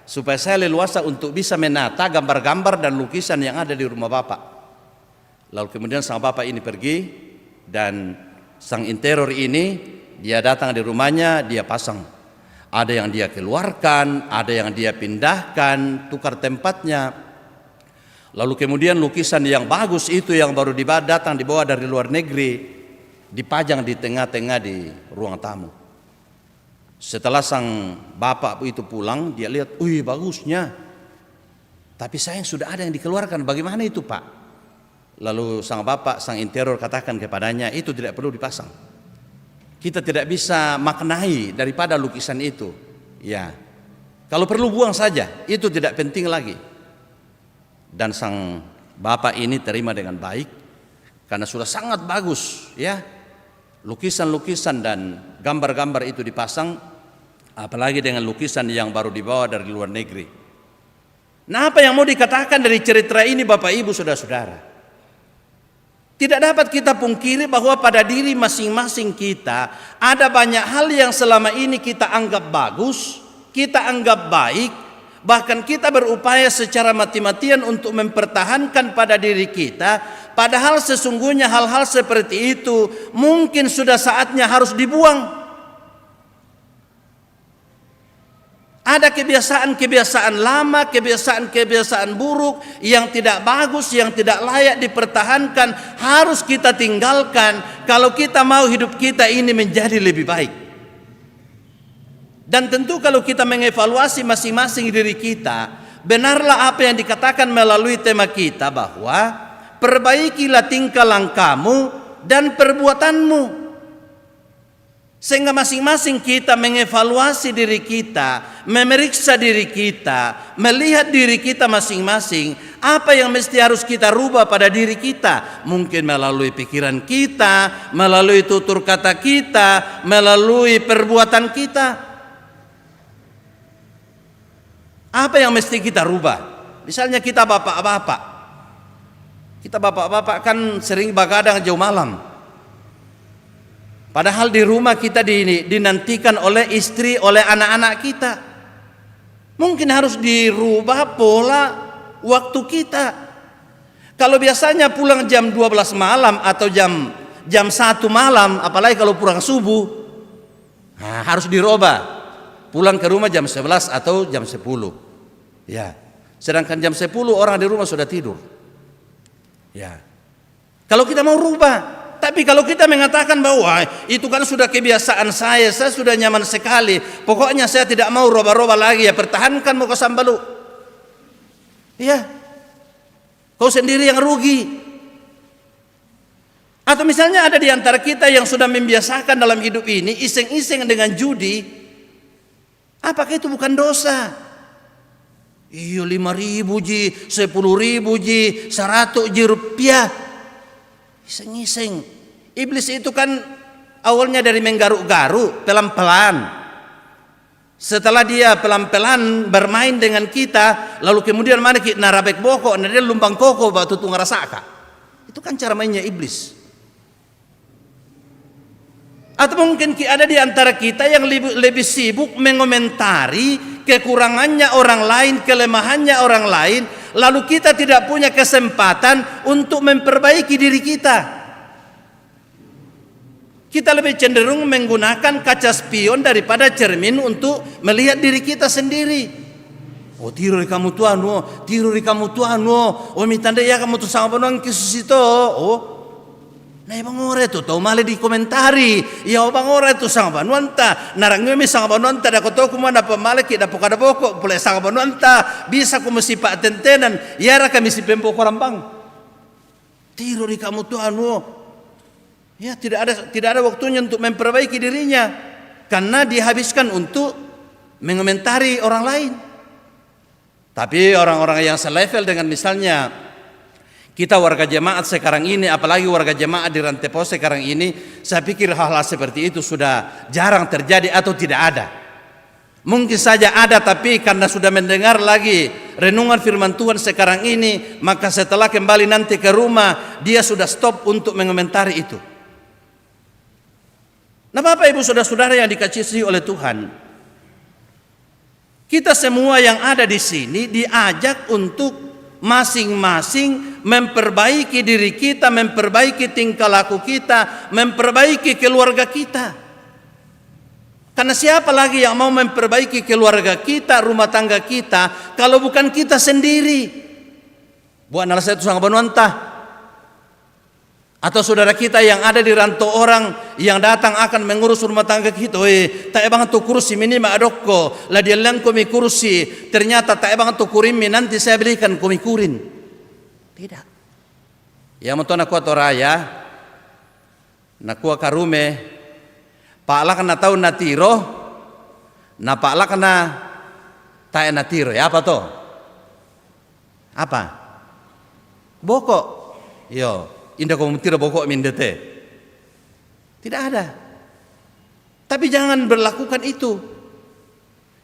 supaya saya leluasa untuk bisa menata gambar-gambar dan lukisan yang ada di rumah Bapak." Lalu kemudian sang bapak ini pergi, dan sang interior ini dia datang di rumahnya, dia pasang. Ada yang dia keluarkan, ada yang dia pindahkan, tukar tempatnya. Lalu kemudian lukisan yang bagus itu yang baru datang dibawa dari luar negeri, dipajang di tengah-tengah di ruang tamu. Setelah sang bapak itu pulang, dia lihat, "Wih, bagusnya. Tapi sayang sudah ada yang dikeluarkan, bagaimana itu, Pak?" Lalu sang bapak, sang interior katakan kepadanya, "Itu tidak perlu dipasang. Kita tidak bisa maknai daripada lukisan itu. Ya, kalau perlu buang saja, itu tidak penting lagi." Dan sang bapak ini terima dengan baik karena sudah sangat bagus, ya. Lukisan-lukisan dan gambar-gambar itu dipasang, apalagi dengan lukisan yang baru dibawa dari luar negeri. Nah, apa yang mau dikatakan dari cerita ini, Bapak Ibu, saudara-saudara? Tidak dapat kita pungkiri bahwa pada diri masing-masing kita ada banyak hal yang selama ini kita anggap bagus, kita anggap baik, bahkan kita berupaya secara mati-matian untuk mempertahankan pada diri kita, padahal sesungguhnya hal-hal seperti itu mungkin sudah saatnya harus dibuang. Ada kebiasaan-kebiasaan lama, kebiasaan-kebiasaan buruk yang tidak bagus, yang tidak layak dipertahankan, harus kita tinggalkan kalau kita mau hidup kita ini menjadi lebih baik. Dan tentu kalau kita mengevaluasi masing-masing diri kita, benarlah apa yang dikatakan melalui tema kita bahwa perbaikilah tingkah langkahmu dan perbuatanmu. Sehingga masing-masing kita mengevaluasi diri kita, memeriksa diri kita, melihat diri kita masing-masing, apa yang mesti harus kita rubah pada diri kita. Mungkin melalui pikiran kita, melalui tutur kata kita, melalui perbuatan kita. Apa yang mesti kita rubah? Misalnya kita bapak-bapak. Kita bapak-bapak kan sering begadang jauh malam. Padahal di rumah kita dinantikan oleh istri, oleh anak-anak kita. Mungkin harus dirubah pola waktu kita. Kalau biasanya pulang jam 12 malam atau jam 1 malam, apalagi kalau pulang subuh, nah, harus dirubah. Pulang ke rumah jam 11 atau jam 10. Ya. Sedangkan jam 10 orang di rumah sudah tidur. Ya. Kalau kita mau rubah. Tapi kalau kita mengatakan bahwa itu kan sudah kebiasaan saya sudah nyaman sekali, pokoknya saya tidak mau roba-roba lagi, ya pertahankan muka sambalu. Iya, kau sendiri yang rugi. Atau misalnya ada di antara kita yang sudah membiasakan dalam hidup ini iseng-iseng dengan judi, apakah itu bukan dosa? Iya, 5.000 ji, 10.000 ji, 100 ji rupiah. Iseng-iseng. Iblis itu kan awalnya dari menggaruk-garuk, pelan-pelan. Setelah dia pelan-pelan bermain dengan kita, lalu kemudian mana kita narabek boko, dia lumbang koko batu tunggara saka. Itu kan cara mainnya iblis. Atau mungkin ada di antara kita yang lebih sibuk mengomentari kekurangannya orang lain, kelemahannya orang lain, lalu kita tidak punya kesempatan untuk memperbaiki diri kita. Kita lebih cenderung menggunakan kaca spion daripada cermin untuk melihat diri kita sendiri. Oh tiro di kamu tuan tiro di kamu tuan oh mitanda ya kamu tu sama panuan kisus itu. Oh. Nah bang ore tu tau male di komentari ya bang ore tu sang panuanta narangnya sang panuanta da koto kuma na pamale ki da pokada pokok boleh sang panuanta bisa ku mesti pak tentenan ya ra kami si pempo korambang tiro di kamu Tuhan ya tidak ada waktunya untuk memperbaiki dirinya karena dihabiskan untuk mengomentari orang lain. Tapi orang-orang yang selevel dengan misalnya kita warga jemaat sekarang ini, apalagi warga jemaat di Rantepos sekarang ini, saya pikir hal-hal seperti itu sudah jarang terjadi atau tidak ada. Mungkin saja ada, tapi karena sudah mendengar lagi renungan firman Tuhan sekarang ini, maka setelah kembali nanti ke rumah, dia sudah stop untuk mengomentari itu. Nah Bapak Ibu Saudara-saudara yang dikasihi oleh Tuhan, kita semua yang ada di sini diajak untuk masing-masing memperbaiki diri kita, memperbaiki tingkah laku kita, memperbaiki keluarga kita. Karena siapa lagi yang mau memperbaiki keluarga kita, rumah tangga kita, kalau bukan kita sendiri? Buat nala saya itu sangat benuantah. Atau saudara kita yang ada di rantau orang yang datang akan mengurus rumah tangga kita. Tak ebang tu kursi minima adokko. Lah dia liang komi kursi. Ternyata tak ebang tu kurimi nanti saya belikan komi kurin. Tidak. Ya mentu nak kuat oraya. Nak kuat karume. Pak lah kena tahu natiro. Nah pak lah kena tak natiro. Ya apa to? Apa? Bokok. Yo. Indah kau mentira bokok mindete. Tidak ada. Tapi jangan berlakukan itu.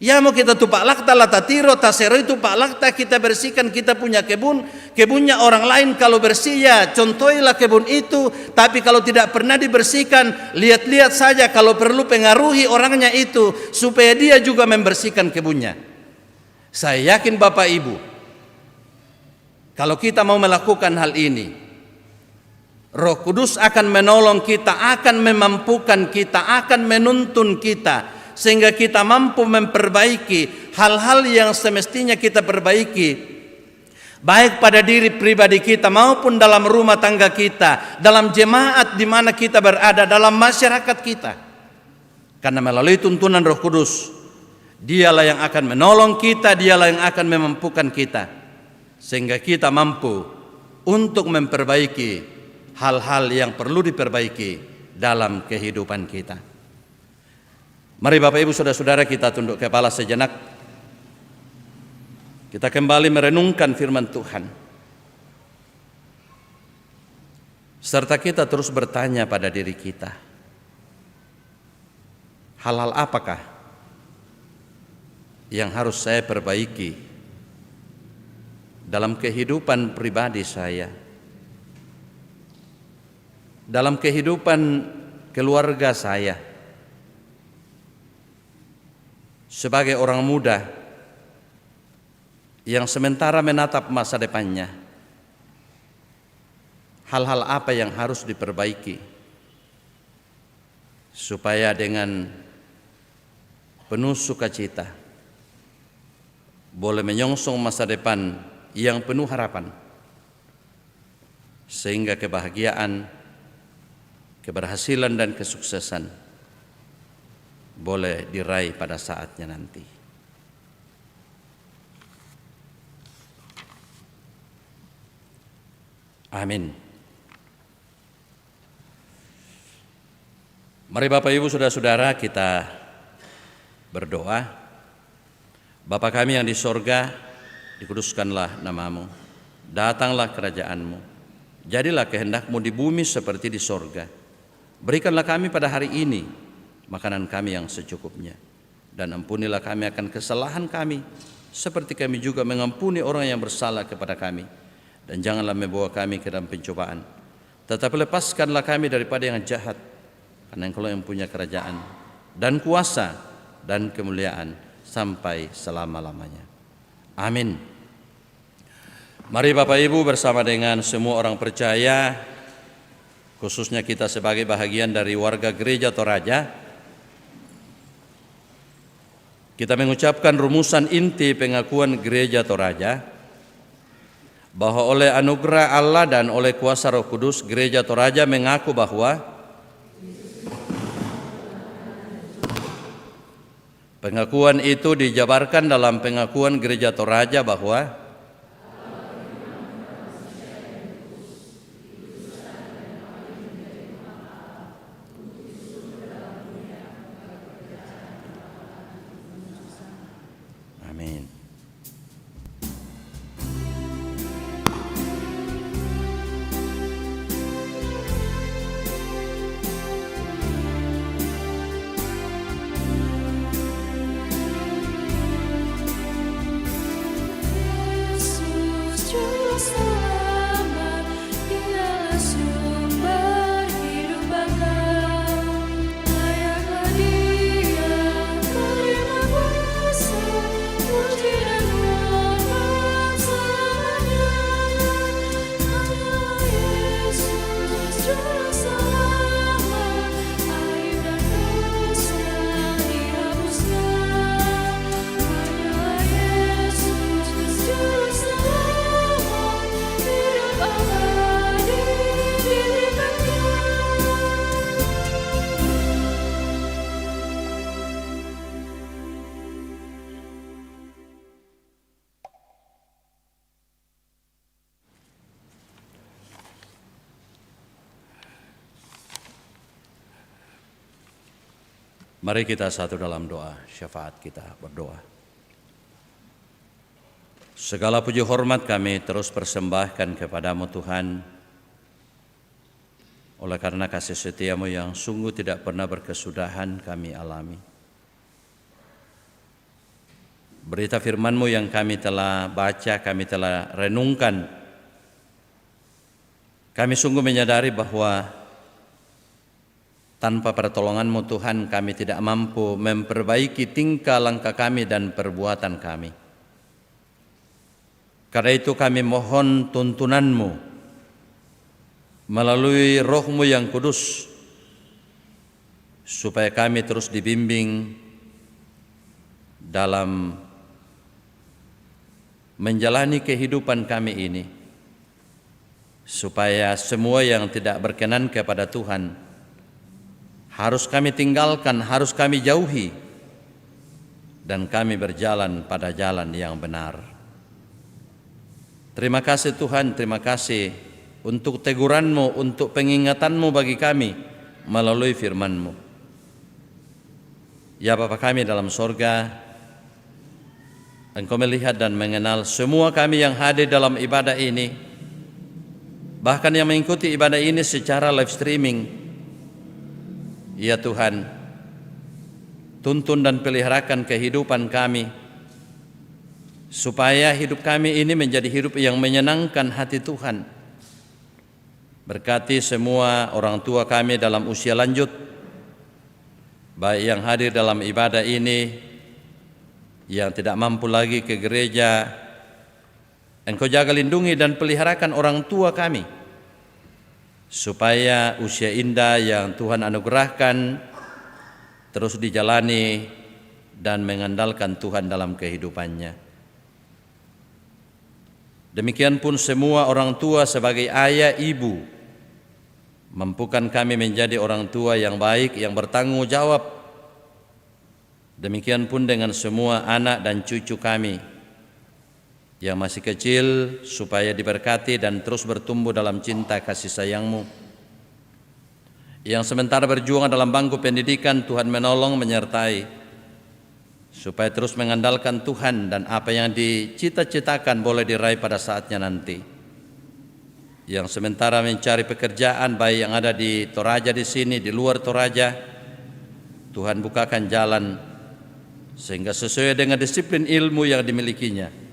Ya mau kita tupak lakta latatiro tasero itu pak lakta kita bersihkan kita punya kebun, kebunnya orang lain kalau bersih ya contohilah kebun itu. Tapi kalau tidak pernah dibersihkan, lihat-lihat saja kalau perlu pengaruhi orangnya itu supaya dia juga membersihkan kebunnya. Saya yakin Bapak Ibu, kalau kita mau melakukan hal ini, Roh Kudus akan menolong kita, akan memampukan kita, akan menuntun kita sehingga kita mampu memperbaiki hal-hal yang semestinya kita perbaiki, baik pada diri pribadi kita maupun dalam rumah tangga kita, dalam jemaat di mana kita berada, dalam masyarakat kita. Karena melalui tuntunan Roh Kudus, Dialah yang akan menolong kita, Dialah yang akan memampukan kita sehingga kita mampu untuk memperbaiki hal-hal yang perlu diperbaiki dalam kehidupan kita. Mari Bapak Ibu Saudara-saudara kita tunduk kepala sejenak. Kita kembali merenungkan firman Tuhan. Serta kita terus bertanya pada diri kita. Hal-hal apakah yang harus saya perbaiki dalam kehidupan pribadi saya? Dalam kehidupan keluarga saya, sebagai orang muda yang sementara menatap masa depannya, hal-hal apa yang harus diperbaiki supaya dengan penuh sukacita boleh menyongsong masa depan yang penuh harapan, sehingga kebahagiaan, keberhasilan dan kesuksesan boleh diraih pada saatnya nanti. Amin. Mari Bapak Ibu Saudara-saudara kita berdoa. Bapa kami yang di sorga, dikuduskanlah namamu, datanglah kerajaanmu, jadilah kehendakmu di bumi seperti di sorga. Berikanlah kami pada hari ini makanan kami yang secukupnya, dan ampunilah kami akan kesalahan kami seperti kami juga mengampuni orang yang bersalah kepada kami. Dan janganlah membawa kami ke dalam pencobaan, tetapi lepaskanlah kami daripada yang jahat, karena Engkau yang punya kerajaan dan kuasa dan kemuliaan sampai selama-lamanya. Amin. Mari Bapak Ibu bersama dengan semua orang percaya, khususnya kita sebagai bahagian dari warga gereja Toraja, kita mengucapkan rumusan inti pengakuan Gereja Toraja, bahwa oleh anugerah Allah dan oleh kuasa Roh Kudus, Gereja Toraja mengaku bahwa pengakuan itu dijabarkan dalam pengakuan Gereja Toraja bahwa amin. Mari kita satu dalam doa syafaat kita berdoa. Segala puji hormat kami terus persembahkan kepadamu Tuhan, oleh karena kasih setiamu yang sungguh tidak pernah berkesudahan kami alami. Berita firman-Mu yang kami telah baca, kami telah renungkan, kami sungguh menyadari bahwa tanpa pertolongan-Mu Tuhan, kami tidak mampu memperbaiki tingkah langkah kami dan perbuatan kami. Karena itu kami mohon tuntunan-Mu melalui Roh-Mu yang kudus, supaya kami terus dibimbing dalam menjalani kehidupan kami ini, supaya semua yang tidak berkenan kepada Tuhan harus kami tinggalkan, harus kami jauhi, dan kami berjalan pada jalan yang benar. Terima kasih Tuhan, terima kasih untuk teguran-Mu, untuk pengingatan-Mu bagi kami melalui firman-Mu. Ya Bapa kami dalam sorga, Engkau melihat dan mengenal semua kami yang hadir dalam ibadah ini, bahkan yang mengikuti ibadah ini secara live streaming. Ya Tuhan, tuntun dan peliharakan kehidupan kami, supaya hidup kami ini menjadi hidup yang menyenangkan hati Tuhan. Berkati semua orang tua kami dalam usia lanjut, baik yang hadir dalam ibadah ini, yang tidak mampu lagi ke gereja. Engkau jaga, lindungi dan peliharakan orang tua kami, supaya usia indah yang Tuhan anugerahkan terus dijalani dan mengandalkan Tuhan dalam kehidupannya. Demikian pun semua orang tua sebagai ayah ibu, mampukan kami menjadi orang tua yang baik, yang bertanggung jawab. Demikian pun dengan semua anak dan cucu kami yang masih kecil, supaya diberkati dan terus bertumbuh dalam cinta kasih sayang-Mu. Yang sementara berjuang dalam bangku pendidikan, Tuhan menolong, menyertai, supaya terus mengandalkan Tuhan dan apa yang dicita-citakan boleh diraih pada saatnya nanti. Yang sementara mencari pekerjaan, baik yang ada di Toraja di sini, di luar Toraja, Tuhan bukakan jalan sehingga sesuai dengan disiplin ilmu yang dimilikinya,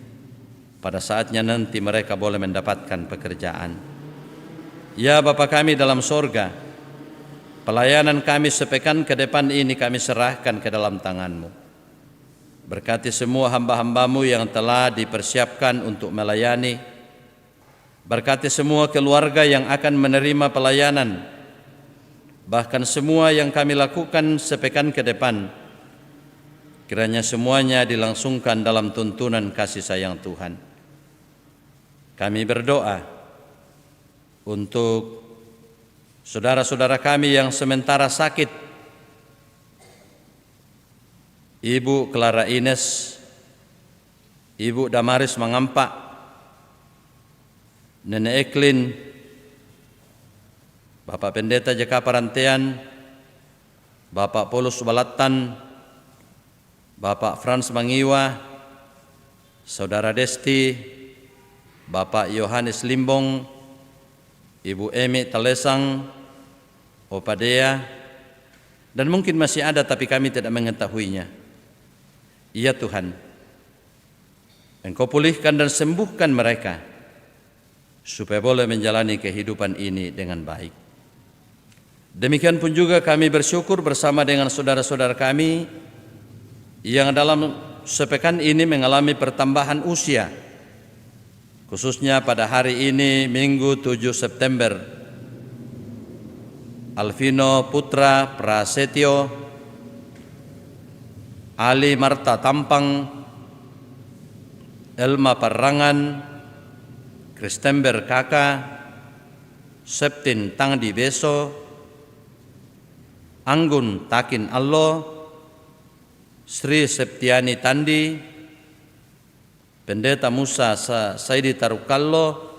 pada saatnya nanti mereka boleh mendapatkan pekerjaan. Ya Bapa kami dalam sorga, pelayanan kami sepekan ke depan ini kami serahkan ke dalam tangan-Mu. Berkati semua hamba-hamba-Mu yang telah dipersiapkan untuk melayani. Berkati semua keluarga yang akan menerima pelayanan. Bahkan semua yang kami lakukan sepekan ke depan, Kiranya semuanya dilangsungkan dalam tuntunan kasih sayang Tuhan. Kami berdoa untuk saudara-saudara kami yang sementara sakit. Ibu Clara Ines, Ibu Damaris Mangampak, Nenek Eklin, Bapak Pendeta JK Parantean, Bapak Paulus Balatan, Bapak Frans Mangiwa, Saudara Desti, Bapak Yohanes Limbong, Ibu Emi Talesang, Opa Dea, dan mungkin masih ada tapi kami tidak mengetahuinya. Ya Tuhan, Engkau pulihkan dan sembuhkan mereka supaya boleh menjalani kehidupan ini dengan baik. Demikian pun juga kami bersyukur bersama dengan saudara-saudara kami yang dalam sepekan ini mengalami pertambahan usia, khususnya pada hari ini Minggu 7 September, Alvino Putra Prasetyo, Ali Marta Tampang, Elma Parangan, Kristember Kaka, Septin Tangdi Beso, Anggun Takin Allo, Sri Septiani Tandi, Pendeta Musa Saidi Tarukallo,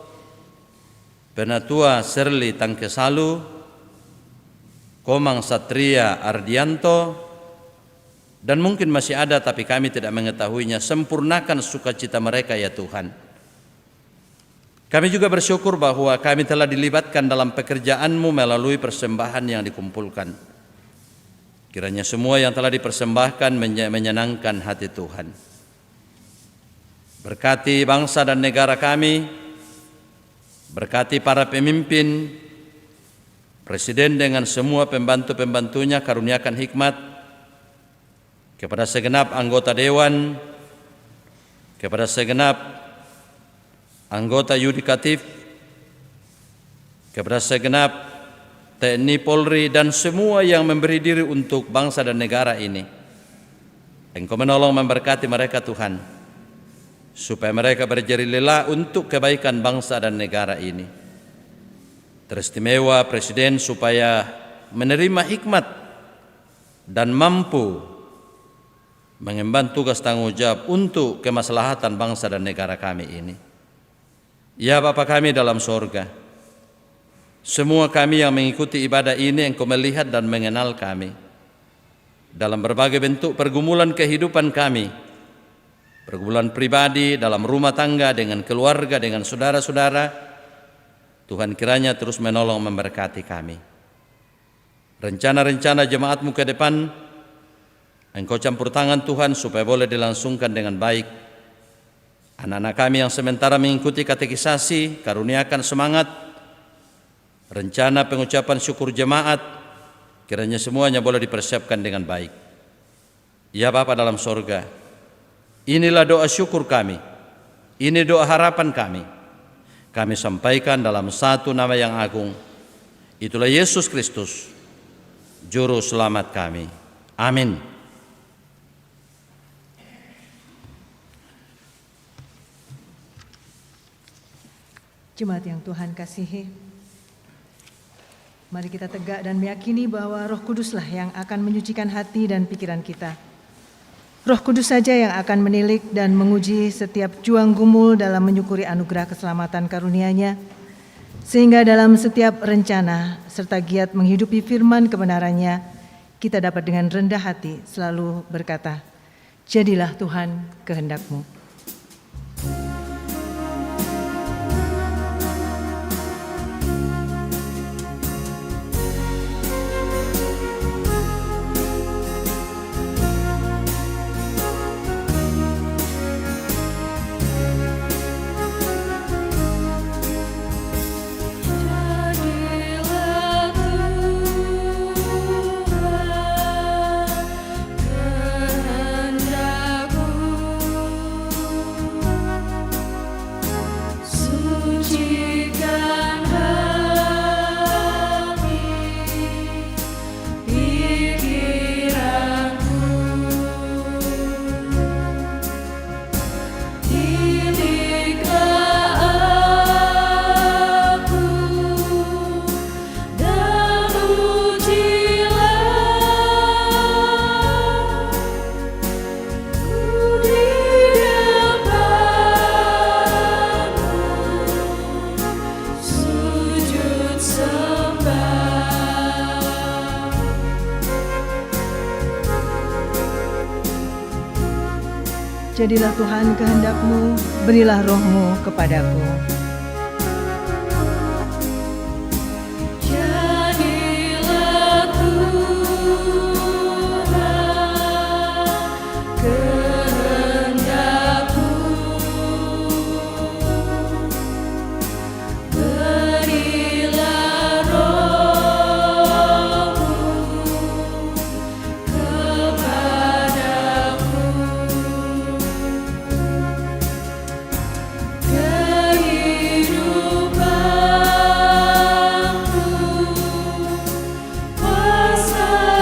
Penatua Serli Tangkesalu, Komang Satria Ardianto, dan mungkin masih ada tapi kami tidak mengetahuinya. Sempurnakan sukacita mereka ya Tuhan. Kami juga bersyukur bahwa kami telah dilibatkan dalam pekerjaan-Mu melalui persembahan yang dikumpulkan. Kiranya semua yang telah dipersembahkan menyenangkan hati Tuhan. Berkati bangsa dan negara kami, berkati para pemimpin, Presiden dengan semua pembantu-pembantunya, karuniakan hikmat kepada segenap anggota Dewan, kepada segenap anggota yudikatif, kepada segenap TNI, Polri, dan semua yang memberi diri untuk bangsa dan negara ini. Engkau menolong memberkati mereka Tuhan, supaya mereka berjeri lelah untuk kebaikan bangsa dan negara ini. Teristimewa Presiden supaya menerima hikmat dan mampu mengemban tugas tanggung jawab untuk kemaslahatan bangsa dan negara kami ini. Ya Bapa kami dalam sorga, semua kami yang mengikuti ibadah ini Engkau melihat dan mengenal kami dalam berbagai bentuk pergumulan kehidupan kami, pergumulan pribadi, dalam rumah tangga, dengan keluarga, dengan saudara-saudara. Tuhan kiranya terus menolong memberkati kami. Rencana-rencana jemaat-Mu ke depan Engkau campur tangan Tuhan supaya boleh dilangsungkan dengan baik. Anak-anak kami yang sementara mengikuti katekisasi, karuniakan semangat. Rencana pengucapan syukur jemaat, kiranya semuanya boleh dipersiapkan dengan baik. Ya Bapa dalam sorga, inilah doa syukur kami, ini doa harapan kami. Kami sampaikan dalam satu nama yang agung, itulah Yesus Kristus, Juru Selamat kami. Amin. Jemaat yang Tuhan kasihi, mari kita tegak dan meyakini bahwa Roh Kuduslah yang akan menyucikan hati dan pikiran kita. Roh Kudus saja yang akan menilik dan menguji setiap juang gumul dalam menyukuri anugerah keselamatan karunia-Nya, sehingga dalam setiap rencana serta giat menghidupi firman kebenaran-Nya, kita dapat dengan rendah hati selalu berkata, "Jadilah Tuhan kehendak-Mu." Jadilah Tuhan. Jadilah Tuhan kehendak-Mu, berilah roh-Mu kepadaku. Jadilah Tuhan kehendak-Mu, berilah roh-Mu kepadaku. Kehidupanku kuasailah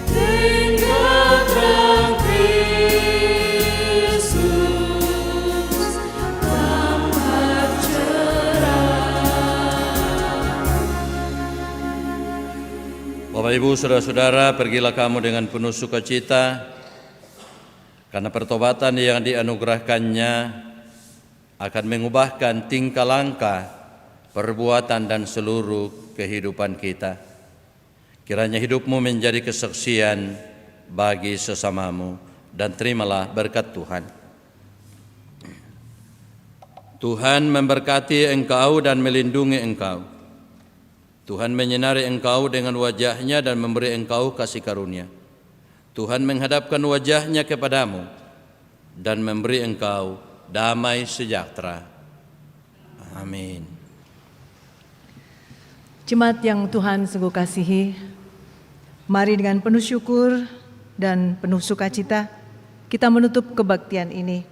dengan terang Kristus tampak cerah. Bapak Ibu, saudara-saudara, pergilah kamu dengan penuh sukacita, karena pertobatan yang dianugerahkannya akan mengubahkan tingkah langkah, perbuatan dan seluruh kehidupan kita. Kiranya hidupmu menjadi kesaksian bagi sesamamu, dan terimalah berkat Tuhan. Tuhan memberkati engkau dan melindungi engkau. Tuhan menyinari engkau dengan wajah-Nya dan memberi engkau kasih karunia. Tuhan menghadapkan wajah-Nya kepadamu dan memberi engkau damai sejahtera. Amin. Jemaat yang Tuhan sungguh kasihi, mari dengan penuh syukur dan penuh sukacita kita menutup kebaktian ini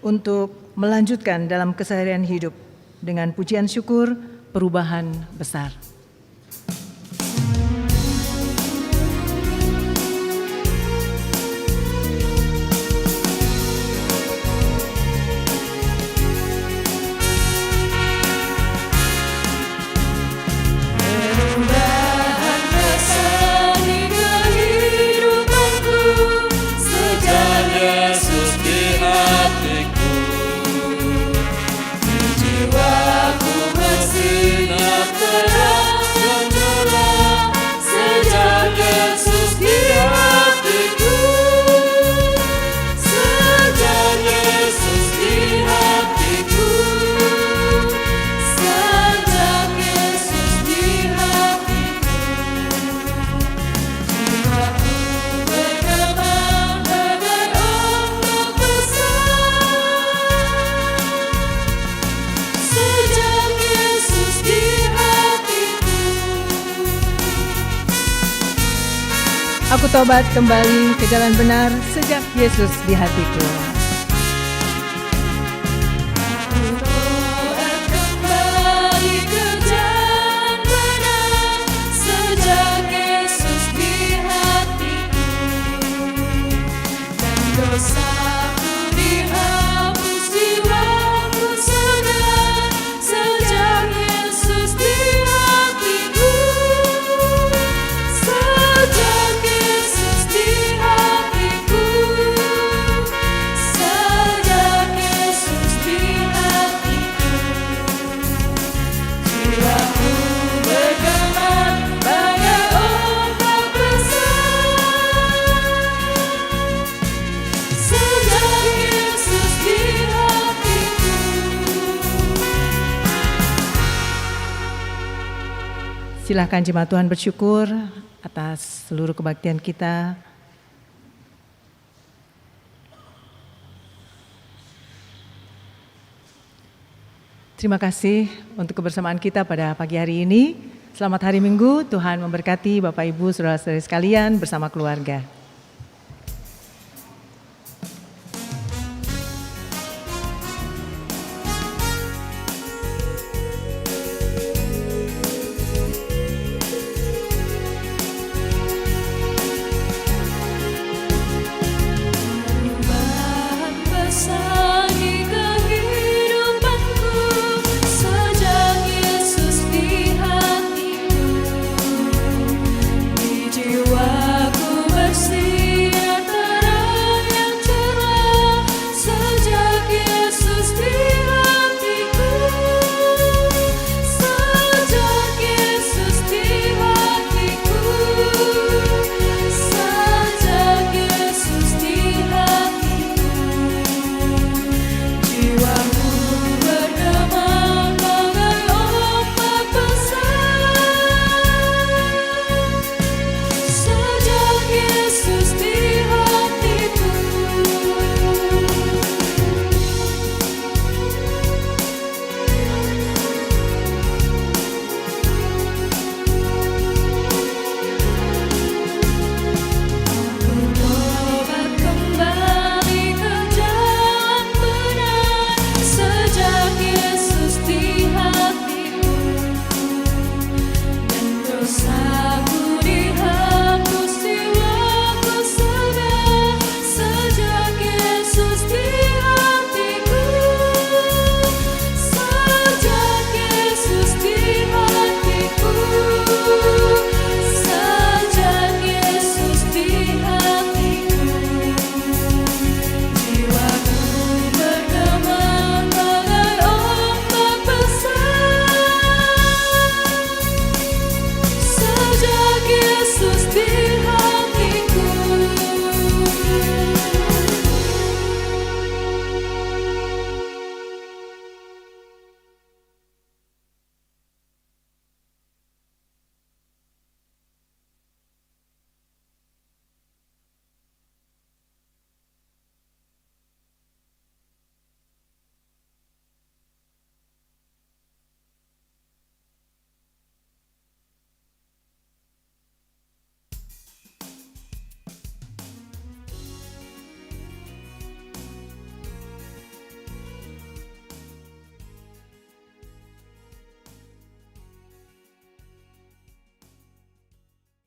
untuk melanjutkan dalam keseharian hidup dengan pujian syukur perubahan besar. Perubahan besar di kehidupanku sejak Yesus di hatiku. Di jiwaku bersinar terang gemilang sejak Yesus di hatiku. Sejak Yesus di hatiku. Sejak Yesus di hatiku. Jiwaku bergema bagai ombak besar. Sejak Yesus di hatiku. Aku tobat kembali ke jalan benar sejak Yesus di hatiku. Tobat kembali ke jalan benar sejak Yesus di hatiku. Dan dosaku dihapus, jiwaku segar sejak Yesus di hatiku. Sejak Yesus di hatiku. Sejak Yesus di hatiku. Jiwaku bergema bagai ombak besar. Sejak Yesus di hatiku. Silakan jemaat Tuhan bersyukur atas seluruh kebaktian kita. Terima kasih untuk kebersamaan kita pada pagi hari ini. Selamat hari Minggu, Tuhan memberkati Bapak Ibu, saudara-saudari sekalian bersama keluarga.